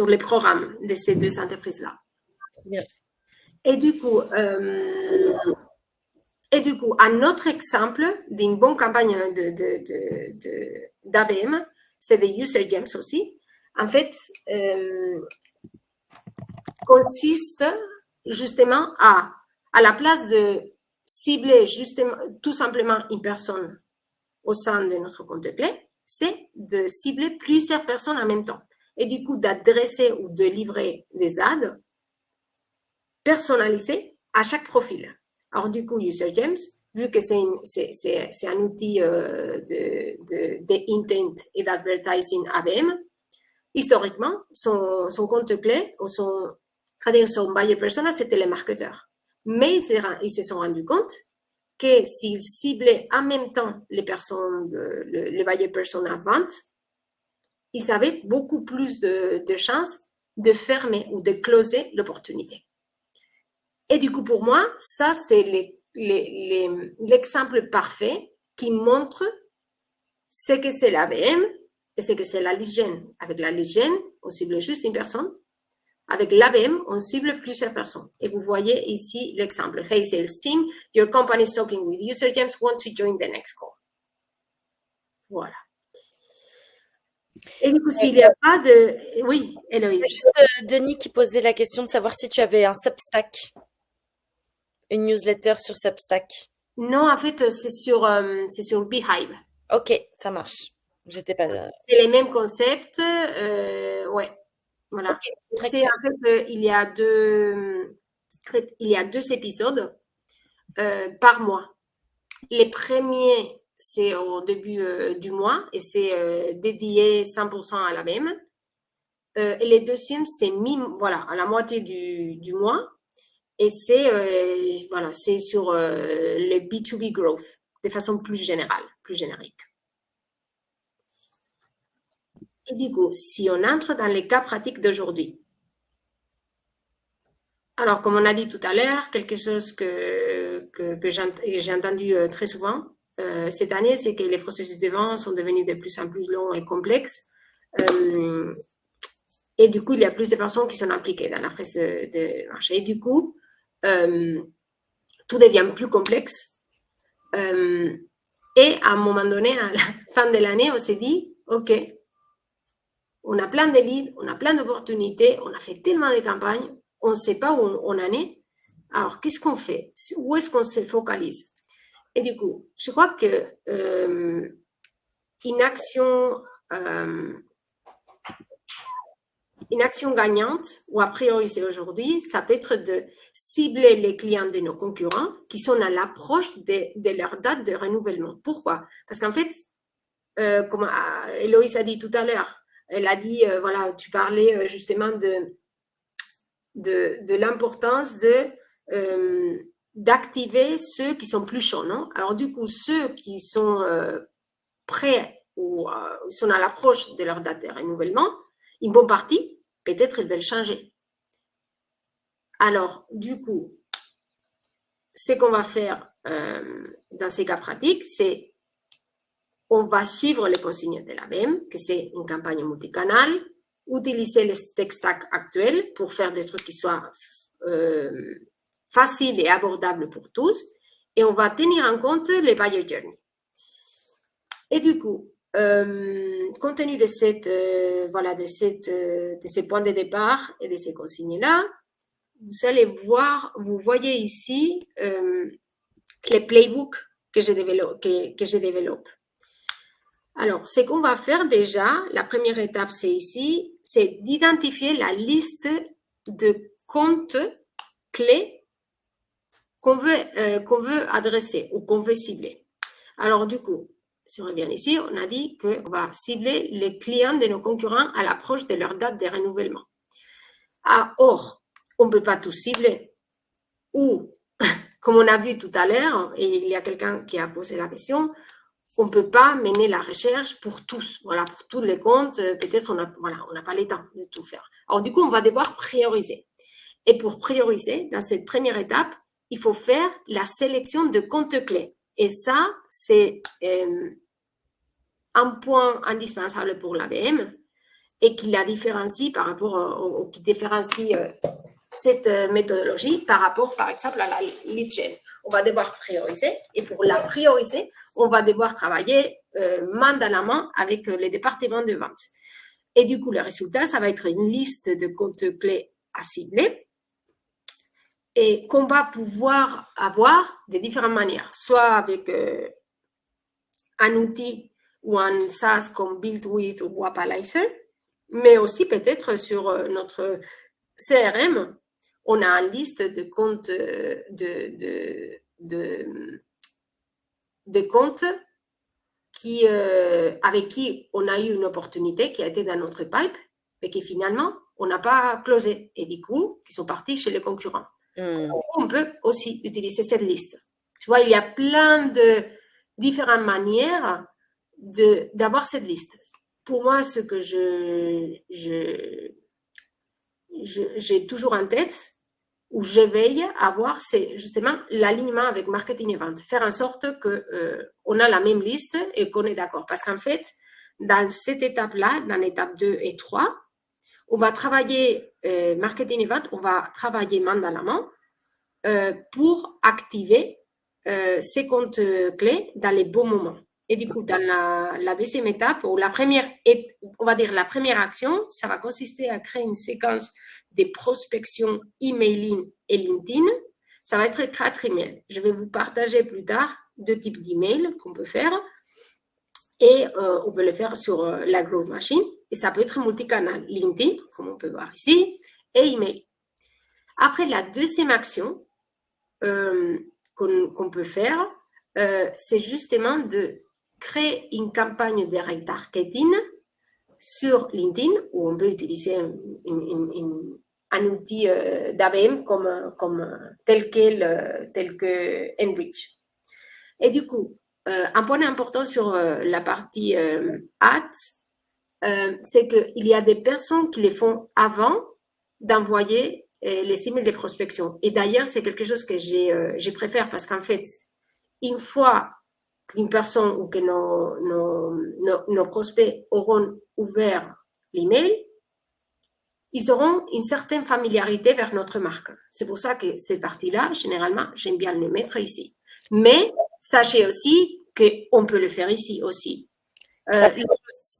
Speaker 2: les programmes de ces deux entreprises-là.
Speaker 1: Bien.
Speaker 2: Et du coup, un autre exemple d'une bonne campagne d'ABM, c'est des User Gems aussi. En fait, consiste justement à la place de cibler justement, tout simplement une personne au sein de notre compte clé, c'est de cibler plusieurs personnes en même temps. Et du coup, d'adresser ou de livrer des ads personnalisés à chaque profil. Alors, du coup, User Gems, vu que c'est un outil de intent et d'advertising ABM, historiquement, son compte clé ou son buyer persona, c'était les marketeurs. Mais ils se sont rendus compte que s'ils ciblaient en même temps les personnes, le buyer persona vente, ils avaient beaucoup plus de chances de fermer ou de closer l'opportunité. Et du coup, pour moi, ça, c'est l'exemple parfait qui montre ce que c'est l'ABM et ce que c'est la lead gen. Avec la lead gen, on cible juste une personne. Avec l'ABM, on cible plusieurs personnes. Et vous voyez ici l'exemple. Hey, sales team, your company is talking with User Gems, want to join the next call. Voilà. Et du coup, s'il n'y a pas de... Oui, Héloïse.
Speaker 1: Juste Denis qui posait la question de savoir si tu avais un Substack, une newsletter sur Substack.
Speaker 2: Non, en fait, c'est sur Beehive.
Speaker 1: Ok, ça marche. J'étais pas.
Speaker 2: C'est les mêmes concepts. Ouais, voilà.
Speaker 1: Ok, très
Speaker 2: C'est
Speaker 1: clair.
Speaker 2: en fait, il y a deux épisodes par mois. Les premiers, c'est au début du mois et c'est dédié 100% à la même. Et les deuxièmes, c'est voilà, à la moitié du mois. Et c'est sur le B2B growth de façon plus générale, plus générique. Et du coup, si on entre dans les cas pratiques d'aujourd'hui, alors comme on a dit tout à l'heure, quelque chose que j'ai entendu très souvent cette année, c'est que les processus de vente sont devenus de plus en plus longs et complexes. Et du coup, il y a plus de personnes qui sont impliquées dans la prise de marché. Et du coup, tout devient plus complexe. Et à un moment donné, à la fin de l'année, on s'est dit, OK, on a plein de leads, on a plein d'opportunités, on a fait tellement de campagnes, on ne sait pas où on en est. Alors, qu'est-ce qu'on fait? Où est-ce qu'on se focalise? Et du coup, je crois que une action gagnante, ou a priori c'est aujourd'hui, ça peut être de cibler les clients de nos concurrents qui sont à l'approche de leur date de renouvellement. Pourquoi? Parce qu'en fait, comme Héloïse a dit tout à l'heure, elle a dit, voilà, tu parlais justement de l'importance d'activer ceux qui sont plus chauds, non? Alors du coup, ceux qui sont prêts ou sont à l'approche de leur date de renouvellement, une bonne partie, peut-être ils veulent changer. Alors, du coup, ce qu'on va faire dans ces cas pratiques, c'est on va suivre les consignes de l'ABM, que c'est une campagne multicanal, utiliser les tech stacks actuels pour faire des trucs qui soient faciles et abordables pour tous, et on va tenir en compte les buyer journey. Et du coup, compte tenu de ces points de départ et de ces consignes-là, vous voyez ici les playbooks que je développe. Alors, ce qu'on va faire déjà, la première étape, c'est ici, c'est d'identifier la liste de comptes clés qu'on veut adresser ou qu'on veut cibler. Alors, du coup, si on revient ici, on a dit qu'on va cibler les clients de nos concurrents à l'approche de leur date de renouvellement. Or, on ne peut pas tout cibler. Ou, comme on a vu tout à l'heure, et il y a quelqu'un qui a posé la question, on ne peut pas mener la recherche pour tous, voilà, pour tous les comptes. Peut-être on n'a pas le temps de tout faire. Alors, du coup, on va devoir prioriser. Et pour prioriser, dans cette première étape, il faut faire la sélection de comptes clés. Et ça, c'est un point indispensable pour l'ABM et qui la différencie par rapport qui différencie cette méthodologie par rapport, par exemple, à la lead gen. On va devoir prioriser et pour la prioriser, on va devoir travailler main dans la main avec les départements de vente. Et du coup, le résultat, ça va être une liste de comptes clés à cibler et qu'on va pouvoir avoir de différentes manières, soit avec un outil ou un SaaS comme BuildWith ou Wapalizer, mais aussi peut-être sur notre CRM, on a une liste de comptes de comptes avec qui on a eu une opportunité qui a été dans notre pipe, mais qui finalement, on n'a pas closé. Et du coup, qui sont partis chez les concurrents. On peut aussi utiliser cette liste. Tu vois, il y a plein de différentes manières d'avoir cette liste. Pour moi, ce que j'ai toujours en tête, où je veille à avoir, c'est justement l'alignement avec marketing et vente. Faire en sorte qu'on a la même liste et qu'on est d'accord. Parce qu'en fait, dans cette étape-là, dans l'étape 2 et 3, on va travailler marketing et vente, on va travailler main dans la main pour activer ces comptes clés dans les bons moments. Et du coup, dans la deuxième étape, ou on va dire la première action, ça va consister à créer une séquence de prospection emailing et LinkedIn. Ça va être 4 emails. Je vais vous partager plus tard 2 types d'emails qu'on peut faire. Et on peut le faire sur la Growth Machine. Et ça peut être multicanal, LinkedIn, comme on peut voir ici, et email. Après, la deuxième action qu'on peut faire, c'est justement de créer une campagne de retargeting sur LinkedIn, où on peut utiliser un outil d'ABM tel que Enrich. Et du coup, un point important sur la partie ads, c'est qu'il y a des personnes qui les font avant d'envoyer les emails de prospection. Et d'ailleurs, c'est quelque chose que je préfère parce qu'en fait, une fois qu'une personne ou que nos prospects auront ouvert l'email, ils auront une certaine familiarité vers notre marque. C'est pour ça que cette partie-là, généralement, j'aime bien le mettre ici. Mais sachez aussi qu'on peut le faire ici aussi.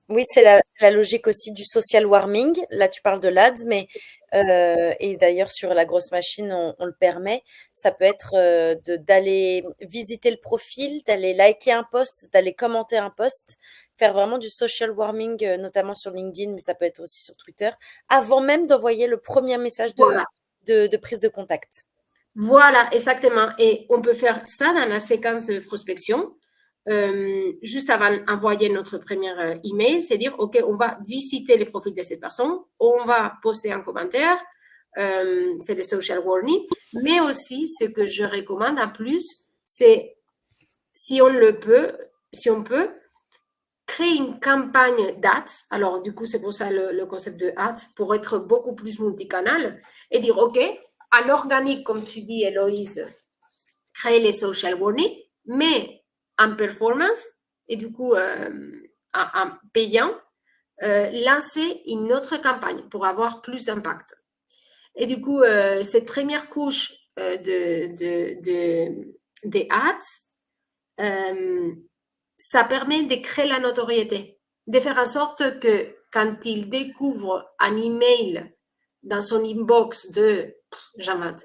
Speaker 1: Oui, c'est la logique aussi du social warming. Là, tu parles de l'ADS, mais et d'ailleurs sur la grosse machine, on le permet. Ça peut être d'aller visiter le profil, d'aller liker un post, d'aller commenter un post, faire vraiment du social warming, notamment sur LinkedIn, mais ça peut être aussi sur Twitter, avant même d'envoyer le premier message de prise de contact.
Speaker 2: Voilà, exactement. Et on peut faire ça dans la séquence de prospection. Juste avant d'envoyer notre premier email, c'est dire, OK, on va visiter les profils de cette personne, on va poster un commentaire, c'est le social warning, mais aussi ce que je recommande en plus, c'est si on peut, créer une campagne d'ads. Alors, du coup, c'est pour ça le concept de ads, pour être beaucoup plus multicanal et dire, OK, en organique, comme tu dis, Héloïse, créer les social warnings, mais en performance et du coup en payant, lancer une autre campagne pour avoir plus d'impact. Et du coup, cette première couche des ads, ça permet de créer la notoriété, de faire en sorte que quand il découvre un email dans son inbox de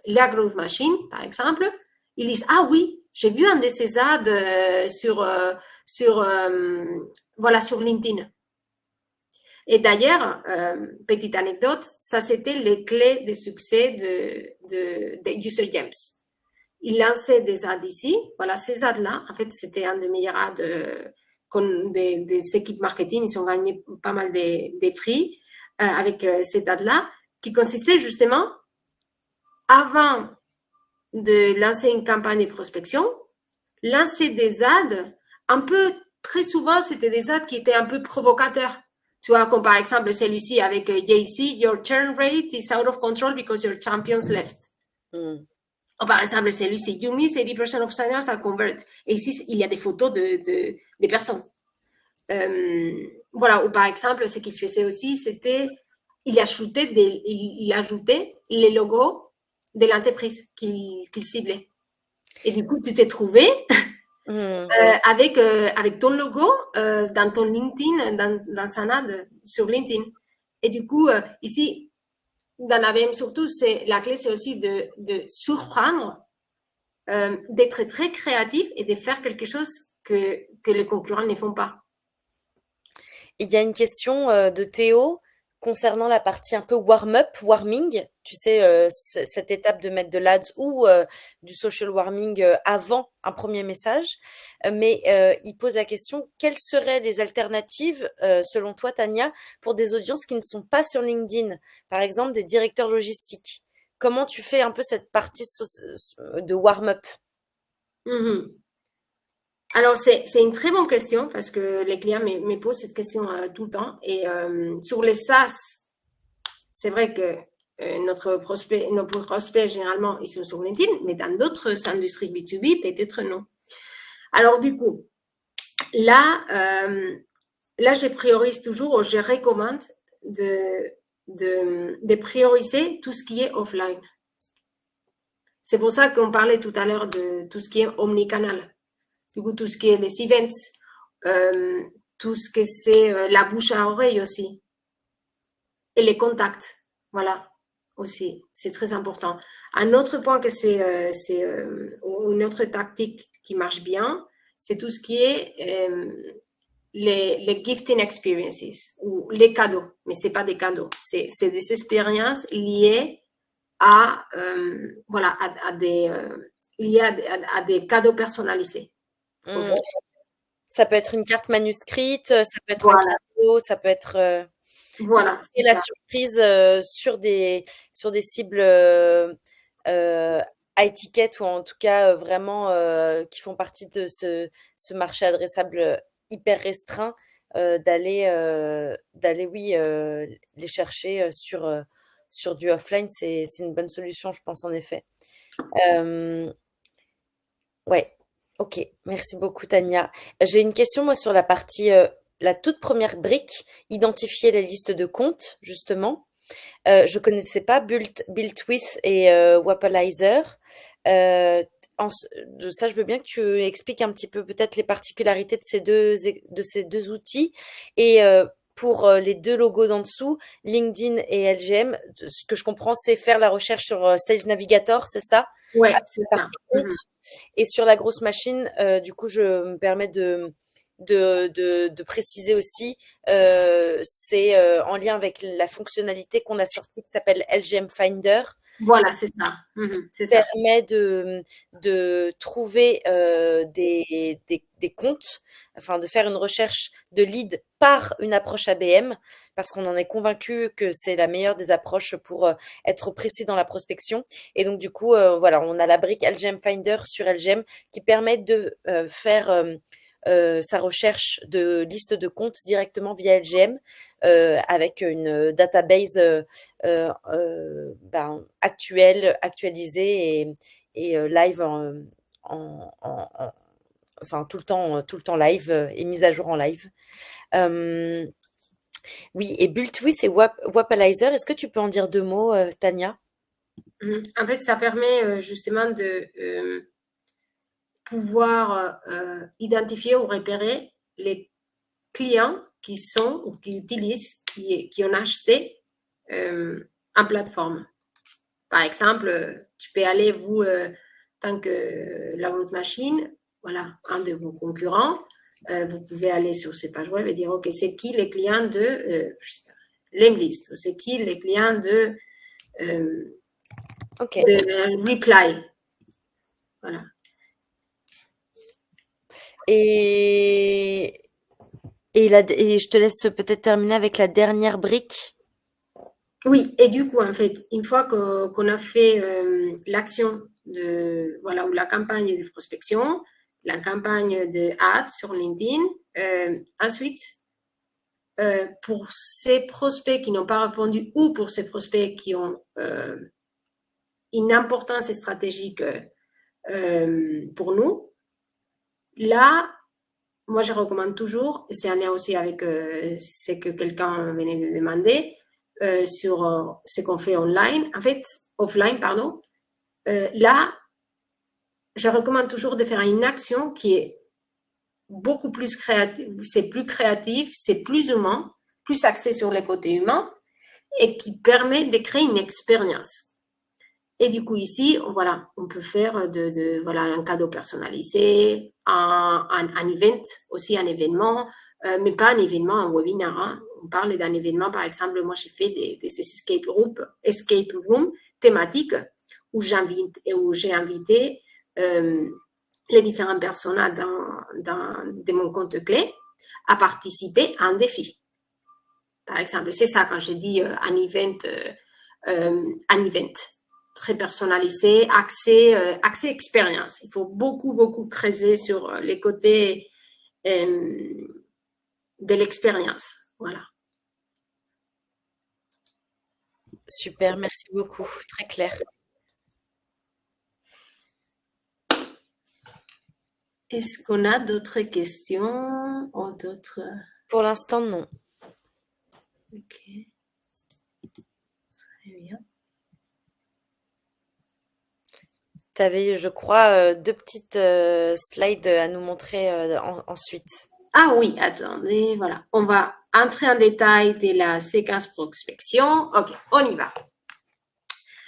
Speaker 2: la Growth Machine, par exemple, ils disent « Ah oui, J'ai vu un de ces ads sur, voilà, sur LinkedIn. Et d'ailleurs, petite anecdote, ça c'était les clés de succès de User Gems. Il lançait des ads ici. Voilà, ces ads-là, en fait, c'était un des meilleurs ads des équipes marketing. Ils ont gagné pas mal des prix avec ces ads-là, qui consistait justement, avant de lancer une campagne de prospection, lancer des ads un peu, très souvent, c'était des ads qui étaient un peu provocateurs. Tu vois, comme par exemple celui-ci avec Jay-Z, your turn rate is out of control because your champions left. Mm. Ou par exemple celui-ci, you miss 80% of signers that convert. Et ici, il y a des photos des personnes. Voilà, ou par exemple, ce qu'il faisait aussi, c'était, il ajoutait les logos de l'entreprise qu'il ciblait. Et du coup, tu t'es trouvé avec ton logo dans ton LinkedIn, dans un ad sur LinkedIn. Et du coup, ici, dans ABM surtout, la clé, c'est aussi de surprendre, d'être très créatif et de faire quelque chose que les concurrents ne font pas.
Speaker 1: Il y a une question de Théo concernant la partie un peu warm-up, warming. Tu sais, cette étape de mettre de l'ads ou du social warming avant un premier message. Mais il pose la question, quelles seraient les alternatives, selon toi, Tania, pour des audiences qui ne sont pas sur LinkedIn? Par exemple, des directeurs logistiques. Comment tu fais un peu cette partie de warm-up?
Speaker 2: Alors, c'est une très bonne question parce que les clients me posent cette question tout le temps. Et sur les SaaS, c'est vrai que nos prospects, généralement, ils sont sur LinkedIn, mais dans d'autres industries B2B, peut-être non. Alors, du coup, là, je priorise toujours, ou je recommande de prioriser tout ce qui est offline. C'est pour ça qu'on parlait tout à l'heure de tout ce qui est omnicanal. Du coup, tout ce qui est les events, tout ce que c'est la bouche à oreille aussi. Et les contacts, voilà, aussi, c'est très important. Un autre point que c'est une autre tactique qui marche bien, c'est tout ce qui est les gifting experiences ou les cadeaux. Mais ce n'est pas des cadeaux, c'est des expériences liées à, voilà, liées à des cadeaux personnalisés.
Speaker 1: Ça peut être une carte manuscrite, ça peut être un cadeau, ça peut être
Speaker 2: voilà,
Speaker 1: et la surprise sur des cibles à étiquette ou en tout cas vraiment qui font partie de ce marché adressable hyper restreint, d'aller oui les chercher sur du offline, c'est une bonne solution, je pense en effet. Ouais, ok, merci beaucoup Tania. J'ai une question moi sur la partie, la toute première brique, identifier les listes de comptes justement. Je connaissais pas Built With et Wapalizer. De ça, je veux bien que tu expliques un petit peu peut-être les particularités de ces deux outils. Et pour les deux logos d'en dessous, LinkedIn et LGM, ce que je comprends, c'est faire la recherche sur Sales Navigator, c'est ça?
Speaker 2: Ouais, c'est ça.
Speaker 1: Et sur la grosse machine, du coup, je me permets de préciser aussi, c'est en lien avec la fonctionnalité qu'on a sortie qui s'appelle LGM Finder.
Speaker 2: Voilà, c'est ça.
Speaker 1: Qui permet de trouver des comptes, enfin de faire une recherche de lead par une approche ABM, parce qu'on en est convaincu que c'est la meilleure des approches pour être précis dans la prospection. Et donc du coup, voilà, on a la brique LGM Finder sur LGM qui permet de faire sa recherche de liste de comptes directement via LGM avec une database actualisée et live enfin tout le temps live et mise à jour en live. Oui, et Built-With et Wapalizer, est-ce que tu peux en dire deux mots, Tania?
Speaker 2: En fait, ça permet justement de pouvoir identifier ou repérer les clients qui sont ou qui utilisent, qui ont acheté en plateforme. Par exemple, tu peux aller tant que la votre machine, voilà, un de vos concurrents, vous pouvez aller sur ces pages web et dire, OK, c'est qui les clients de Lemlist, c'est qui les clients de Reply. Voilà.
Speaker 1: Et je te laisse peut-être terminer avec la dernière brique.
Speaker 2: Oui, et du coup, en fait, une fois qu'on a fait l'action voilà, ou la campagne de prospection, la campagne de ads sur LinkedIn, ensuite, pour ces prospects qui n'ont pas répondu ou pour ces prospects qui ont une importance stratégique pour nous, là, moi, je recommande toujours, et c'est en lien aussi avec ce que quelqu'un venait de demander, sur ce qu'on fait online, en fait, offline, pardon. Là, je recommande toujours de faire une action qui est beaucoup plus créative, c'est plus créatif, c'est plus humain, plus axé sur les côtés humains et qui permet de créer une expérience. Et du coup, ici, voilà, on peut faire voilà, un cadeau personnalisé, un event, aussi un événement, mais pas un événement, un webinaire. Hein. On parle d'un événement, par exemple, moi, j'ai fait des escape room thématiques où j'ai invité les différentes personnes de mon compte clé à participer à un défi. Par exemple, c'est ça quand j'ai dit un event très personnalisé, accès expérience. Il faut beaucoup creuser sur les côtés de l'expérience. Voilà.
Speaker 1: Super, merci beaucoup, très clair.
Speaker 2: Est-ce qu'on a d'autres questions ou d'autres...
Speaker 1: Pour l'instant, non.
Speaker 2: Ok. Très bien.
Speaker 1: Tu avais, je crois, deux petites slides à nous montrer ensuite.
Speaker 2: Ah oui, attendez, voilà. On va entrer en détail de la séquence prospection. Ok, on y va.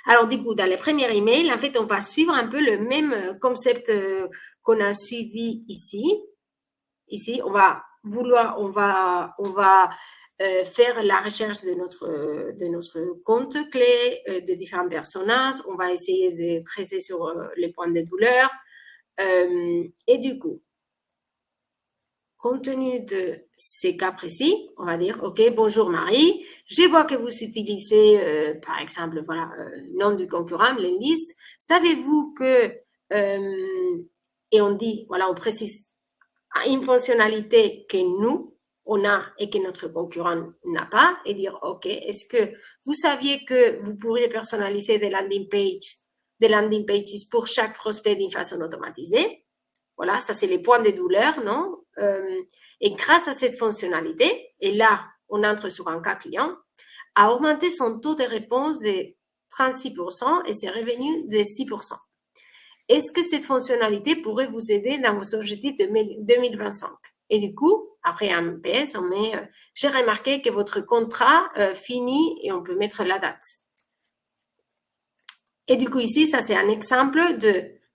Speaker 2: Alors, du coup, dans les premiers emails, en fait, on va suivre un peu le même concept qu'on a suivi ici. Ici, on va faire la recherche de notre compte clé, de différents personnages. On va essayer de creuser sur les points de douleur. Et du coup, compte tenu de ces cas précis, on va dire, OK, bonjour Marie, je vois que vous utilisez, par exemple, voilà, nom du concurrent, les listes. Savez-vous que, et on dit, voilà, on précise une fonctionnalité que nous, on a et que notre concurrent n'a pas, et dire, OK, est-ce que vous saviez que vous pourriez personnaliser des landing pages pour chaque prospect d'une façon automatisée? Voilà, ça c'est les points de douleur, non? Et grâce à cette fonctionnalité, et là, on entre sur un cas client, a augmenté son taux de réponse de 36% et ses revenus de 6%. Est-ce que cette fonctionnalité pourrait vous aider dans vos objectifs de 2025? Et du coup, après un PS, on met j'ai remarqué que votre contrat finit et on peut mettre la date. Et du coup, ici, ça c'est un exemple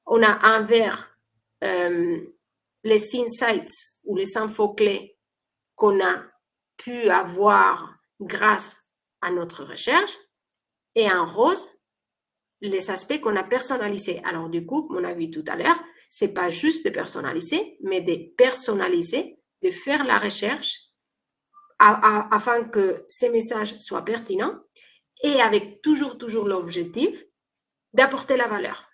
Speaker 2: on a envers les insights ou les infos clés qu'on a pu avoir grâce à notre recherche et en rose, les aspects qu'on a personnalisés. Alors du coup, comme on a vu tout à l'heure, c'est pas juste de personnaliser, mais de personnaliser, de faire la recherche afin que ces messages soient pertinents et avec toujours l'objectif d'apporter la valeur.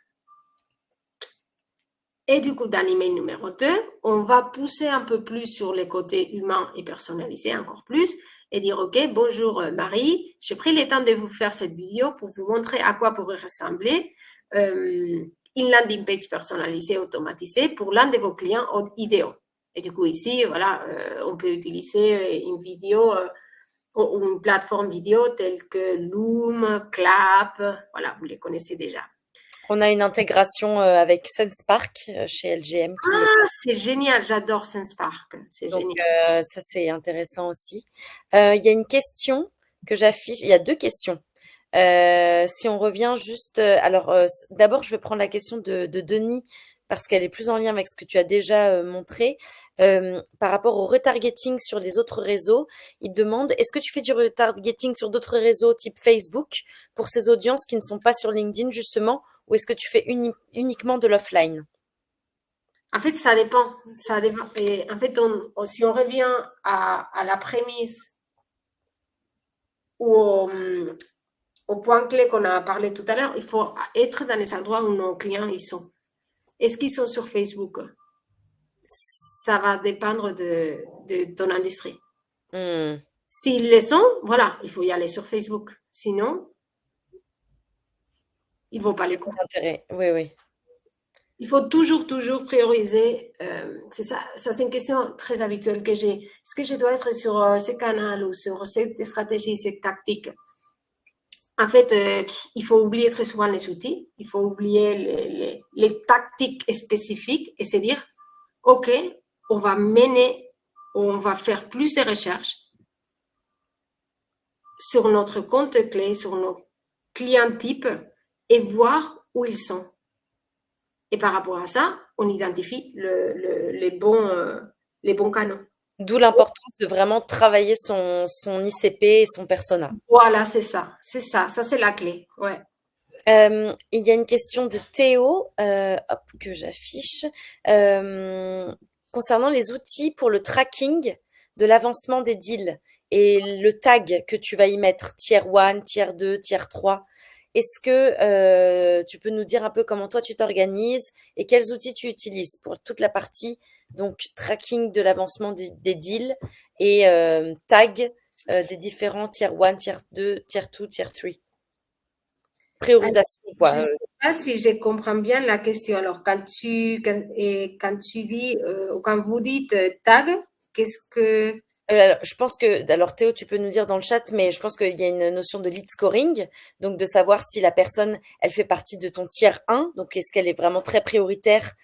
Speaker 2: Et du coup, dans l'email numéro 2, on va pousser un peu plus sur les côtés humains et personnalisés encore plus et dire, OK, bonjour Marie, j'ai pris le temps de vous faire cette vidéo pour vous montrer à quoi pourrait ressembler une landing page personnalisée automatisée pour l'un de vos clients idéaux. Et du coup, ici, voilà, on peut utiliser une vidéo ou une plateforme vidéo telle que Loom, Clap, voilà, vous les connaissez déjà.
Speaker 1: On a une intégration avec SenseSpark chez LGM.
Speaker 2: C'est génial, j'adore SenseSpark. C'est
Speaker 1: génial. Ça, c'est intéressant aussi. Il y a une question que j'affiche. Il y a deux questions. Si on revient juste, d'abord, je vais prendre la question de Denis parce qu'elle est plus en lien avec ce que tu as déjà montré. Par rapport au retargeting sur les autres réseaux, il demande, est-ce que tu fais du retargeting sur d'autres réseaux type Facebook pour ces audiences qui ne sont pas sur LinkedIn justement, ou est-ce que tu fais uniquement de l'offline?
Speaker 2: En fait, ça dépend. Ça dépend. Et en fait, si on revient à la prémisse ou au point clé qu'on a parlé tout à l'heure, il faut être dans les endroits où nos clients ils sont. Est-ce qu'ils sont sur Facebook? Ça va dépendre de ton industrie.
Speaker 1: Hmm,
Speaker 2: S'ils le sont, voilà, il faut y aller sur Facebook. Sinon, ils ne vont pas les coups.
Speaker 1: intérêt. Oui, oui.
Speaker 2: Il faut toujours, toujours prioriser. C'est ça, c'est une question très habituelle que j'ai. Est-ce que je dois être sur ce canal ou sur cette stratégie, cette tactique? En fait, il faut oublier très souvent les outils. Il faut oublier les tactiques spécifiques et se dire, OK, on va mener, on va faire plus de recherches sur notre compte clé, sur nos clients types et voir où ils sont. Et par rapport à ça, on identifie les bons canaux.
Speaker 1: D'où l'importance de vraiment travailler son ICP et son persona.
Speaker 2: Voilà, c'est ça. C'est ça. Ça, c'est la clé. Ouais.
Speaker 1: Il y a une question de Théo, hop, que j'affiche, euh, concernant les outils pour le tracking de l'avancement des deals et le tag que tu vas y mettre, tier 1, tier 2, tier 3. Est-ce que tu peux nous dire un peu comment toi tu t'organises et quels outils tu utilises pour toute la partie donc tracking de l'avancement des deals et tag des différents tier 1, tier 2, tier 2, tier 3?
Speaker 2: Alors,
Speaker 1: Priorisation,
Speaker 2: je
Speaker 1: quoi.
Speaker 2: ne sais pas si je comprends bien la question. Alors, quand tu dis, ou quand vous dites tag, qu'est-ce que...
Speaker 1: Je pense que, alors Théo, tu peux nous dire dans le chat, mais je pense qu'il y a une notion de lead scoring, donc de savoir si la personne, elle fait partie de ton tiers 1, donc est-ce qu'elle est vraiment très prioritaire,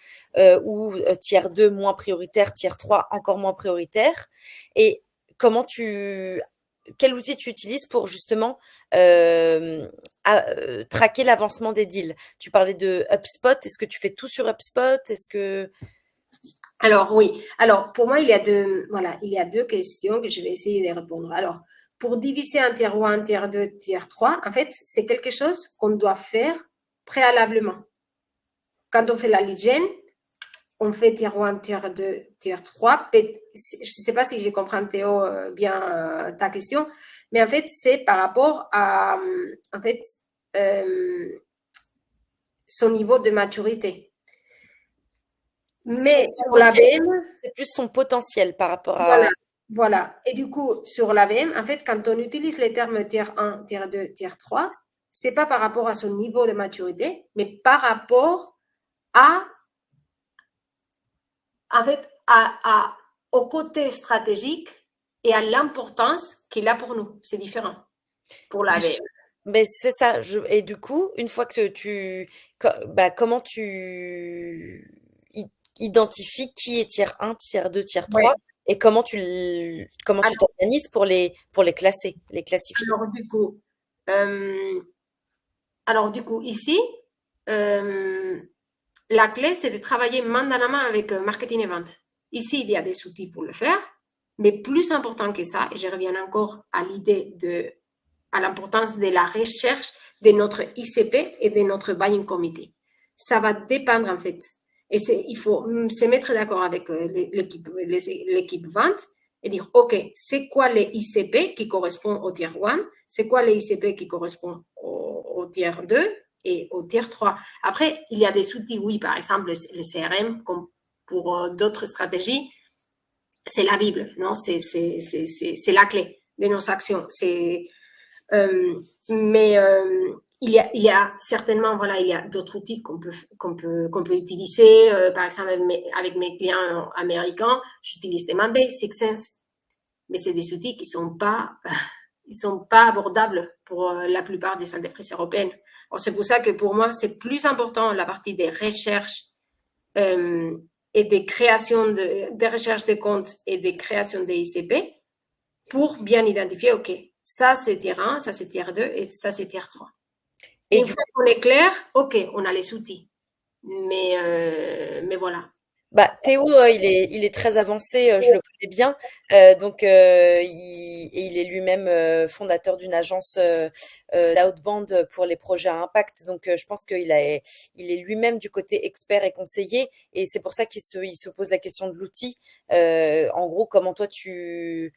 Speaker 1: ou tiers 2 moins prioritaire, tiers 3 encore moins prioritaire, et comment quel outil tu utilises pour justement traquer l'avancement des deals. Tu parlais de HubSpot, est-ce que tu fais tout sur HubSpot? Est-ce que...
Speaker 2: Alors, oui. Alors, pour moi, voilà, il y a deux questions que je vais essayer de répondre. Alors, pour diviser un tier 1, tier 2, tier 3, en fait, c'est quelque chose qu'on doit faire préalablement. Quand on fait la lead gen, on fait tier 1, tier 2, tier 3. Je ne sais pas si je comprends, Théo, bien ta question, mais en fait, c'est par rapport à en fait, son niveau de maturité. Mais sur l'ABM,
Speaker 1: c'est plus son potentiel par rapport à...
Speaker 2: voilà, voilà. Et du coup, sur l'ABM, en fait, quand on utilise les termes tier 1, tier 2, tier 3, c'est pas par rapport à son niveau de maturité, mais par rapport à en fait, au côté stratégique et à l'importance qu'il a pour nous. C'est différent pour la VM.
Speaker 1: Mais c'est ça. Et du coup, une fois que comment tu identifies qui est tier 1, tier 2, tier
Speaker 2: Ouais.
Speaker 1: 3 et comment tu
Speaker 2: Alors,
Speaker 1: t'organises pour les classer, les classifier?
Speaker 2: alors, du coup, euh, ici, euh, la clé, c'est de travailler main dans la main avec marketing et vente. Ici, il y a des outils pour le faire, mais plus important que ça, et je reviens encore à à l'importance de la recherche de notre ICP et de notre buying committee. Ça va dépendre en fait. Et il faut se mettre d'accord avec l'équipe vente et dire, OK, c'est quoi les ICP qui correspondent au tier 1? C'est quoi les ICP qui correspondent au tier 2 et au tier 3? Après, il y a des outils, oui, par exemple, les CRM, comme pour d'autres stratégies, c'est la Bible, non? C'est la clé de nos actions. Mais il y a certainement, voilà, il y a d'autres outils qu'on peut utiliser. Par exemple, avec mes clients américains, j'utilise Demandbase, Sixsense, mais c'est des outils qui ils sont pas abordables pour la plupart des entreprises européennes. C'est pour ça que pour moi, c'est plus important la partie des recherches et des créations des recherches de comptes et des créations des ICP pour bien identifier, OK, Ça, c'est tier 1, ça, c'est tier 2 et ça, c'est tier 3.
Speaker 1: Et
Speaker 2: Une
Speaker 1: du
Speaker 2: fois qu'on est clair, OK, on a les outils. Mais voilà.
Speaker 1: Bah, Théo, il est très avancé, je le connais bien. Donc, et il est lui-même fondateur d'une agence d'outbound pour les projets à impact. Donc, je pense il est lui-même du côté expert et conseiller. Et c'est pour ça il se pose la question de l'outil. En gros, comment toi tu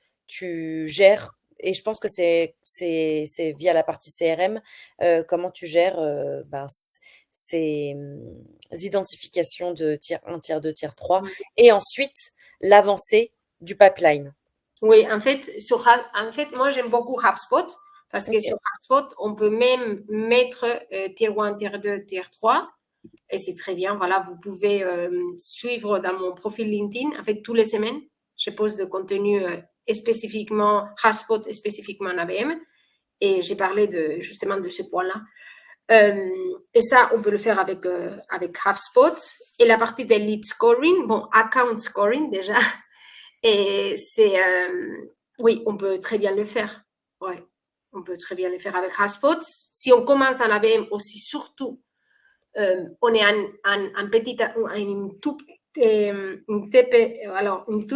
Speaker 1: gères. Et je pense que c'est via la partie CRM, comment tu gères ben, ces identifications de tiers 1, tiers 2, tiers 3, et ensuite l'avancée du pipeline.
Speaker 2: Oui, en fait, moi, j'aime beaucoup HubSpot parce que
Speaker 1: Ok.
Speaker 2: sur HubSpot, on peut même mettre tier 1, tier 2, tier 3. Et c'est très bien. Voilà, vous pouvez suivre dans mon profil LinkedIn. En fait, tous les semaines, je pose de contenu spécifiquement HubSpot et spécifiquement ABM. Et j'ai parlé justement de ce point-là. Et ça, on peut le faire avec HubSpot. Et la partie des lead scoring, bon, account scoring déjà. Et oui, on peut très bien le faire. Ouais, on peut très bien le faire avec HubSpot. Si on commence en ABM aussi, surtout, on est une toute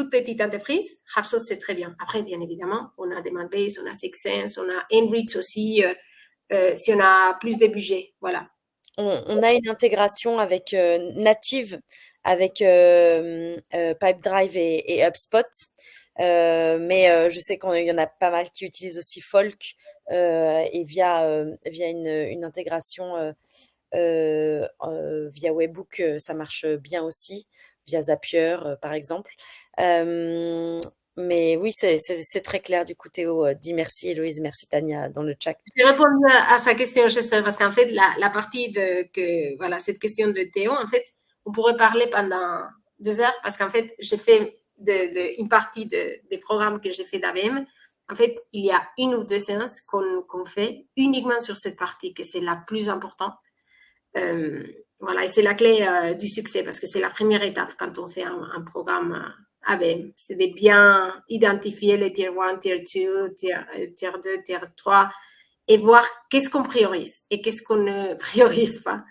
Speaker 2: petite entreprise. HubSpot, c'est très bien. Après, bien évidemment, on a Demandbase, on a Sixsense, on a Enrich aussi. Si on a plus de budget. Voilà.
Speaker 1: On a une intégration avec native, avec Pipedrive et HubSpot. Mais je sais qu'il y en a pas mal qui utilisent aussi Folk et via une intégration via Webhook, ça marche bien aussi, via Zapier, par exemple. Euh, mais oui, c'est très clair du coup, Théo. Dis merci, Héloïse, merci, Tania, dans le chat.
Speaker 2: J'ai répondu à sa question, j'espère, parce qu'en fait, la partie voilà, cette question de Théo, en fait, on pourrait parler pendant 2 heures, parce qu'en fait, j'ai fait une partie des programmes que j'ai fait d'ABM. En fait, il y a 1 ou 2 séances qu'on fait uniquement sur cette partie, que c'est la plus importante. Voilà, et c'est la clé du succès, parce que c'est la première étape quand on fait un programme ABM. C'est de bien identifier les tier 1, tier 2, tier 2, tier 3, et voir qu'est-ce qu'on priorise et qu'est-ce qu'on ne priorise pas.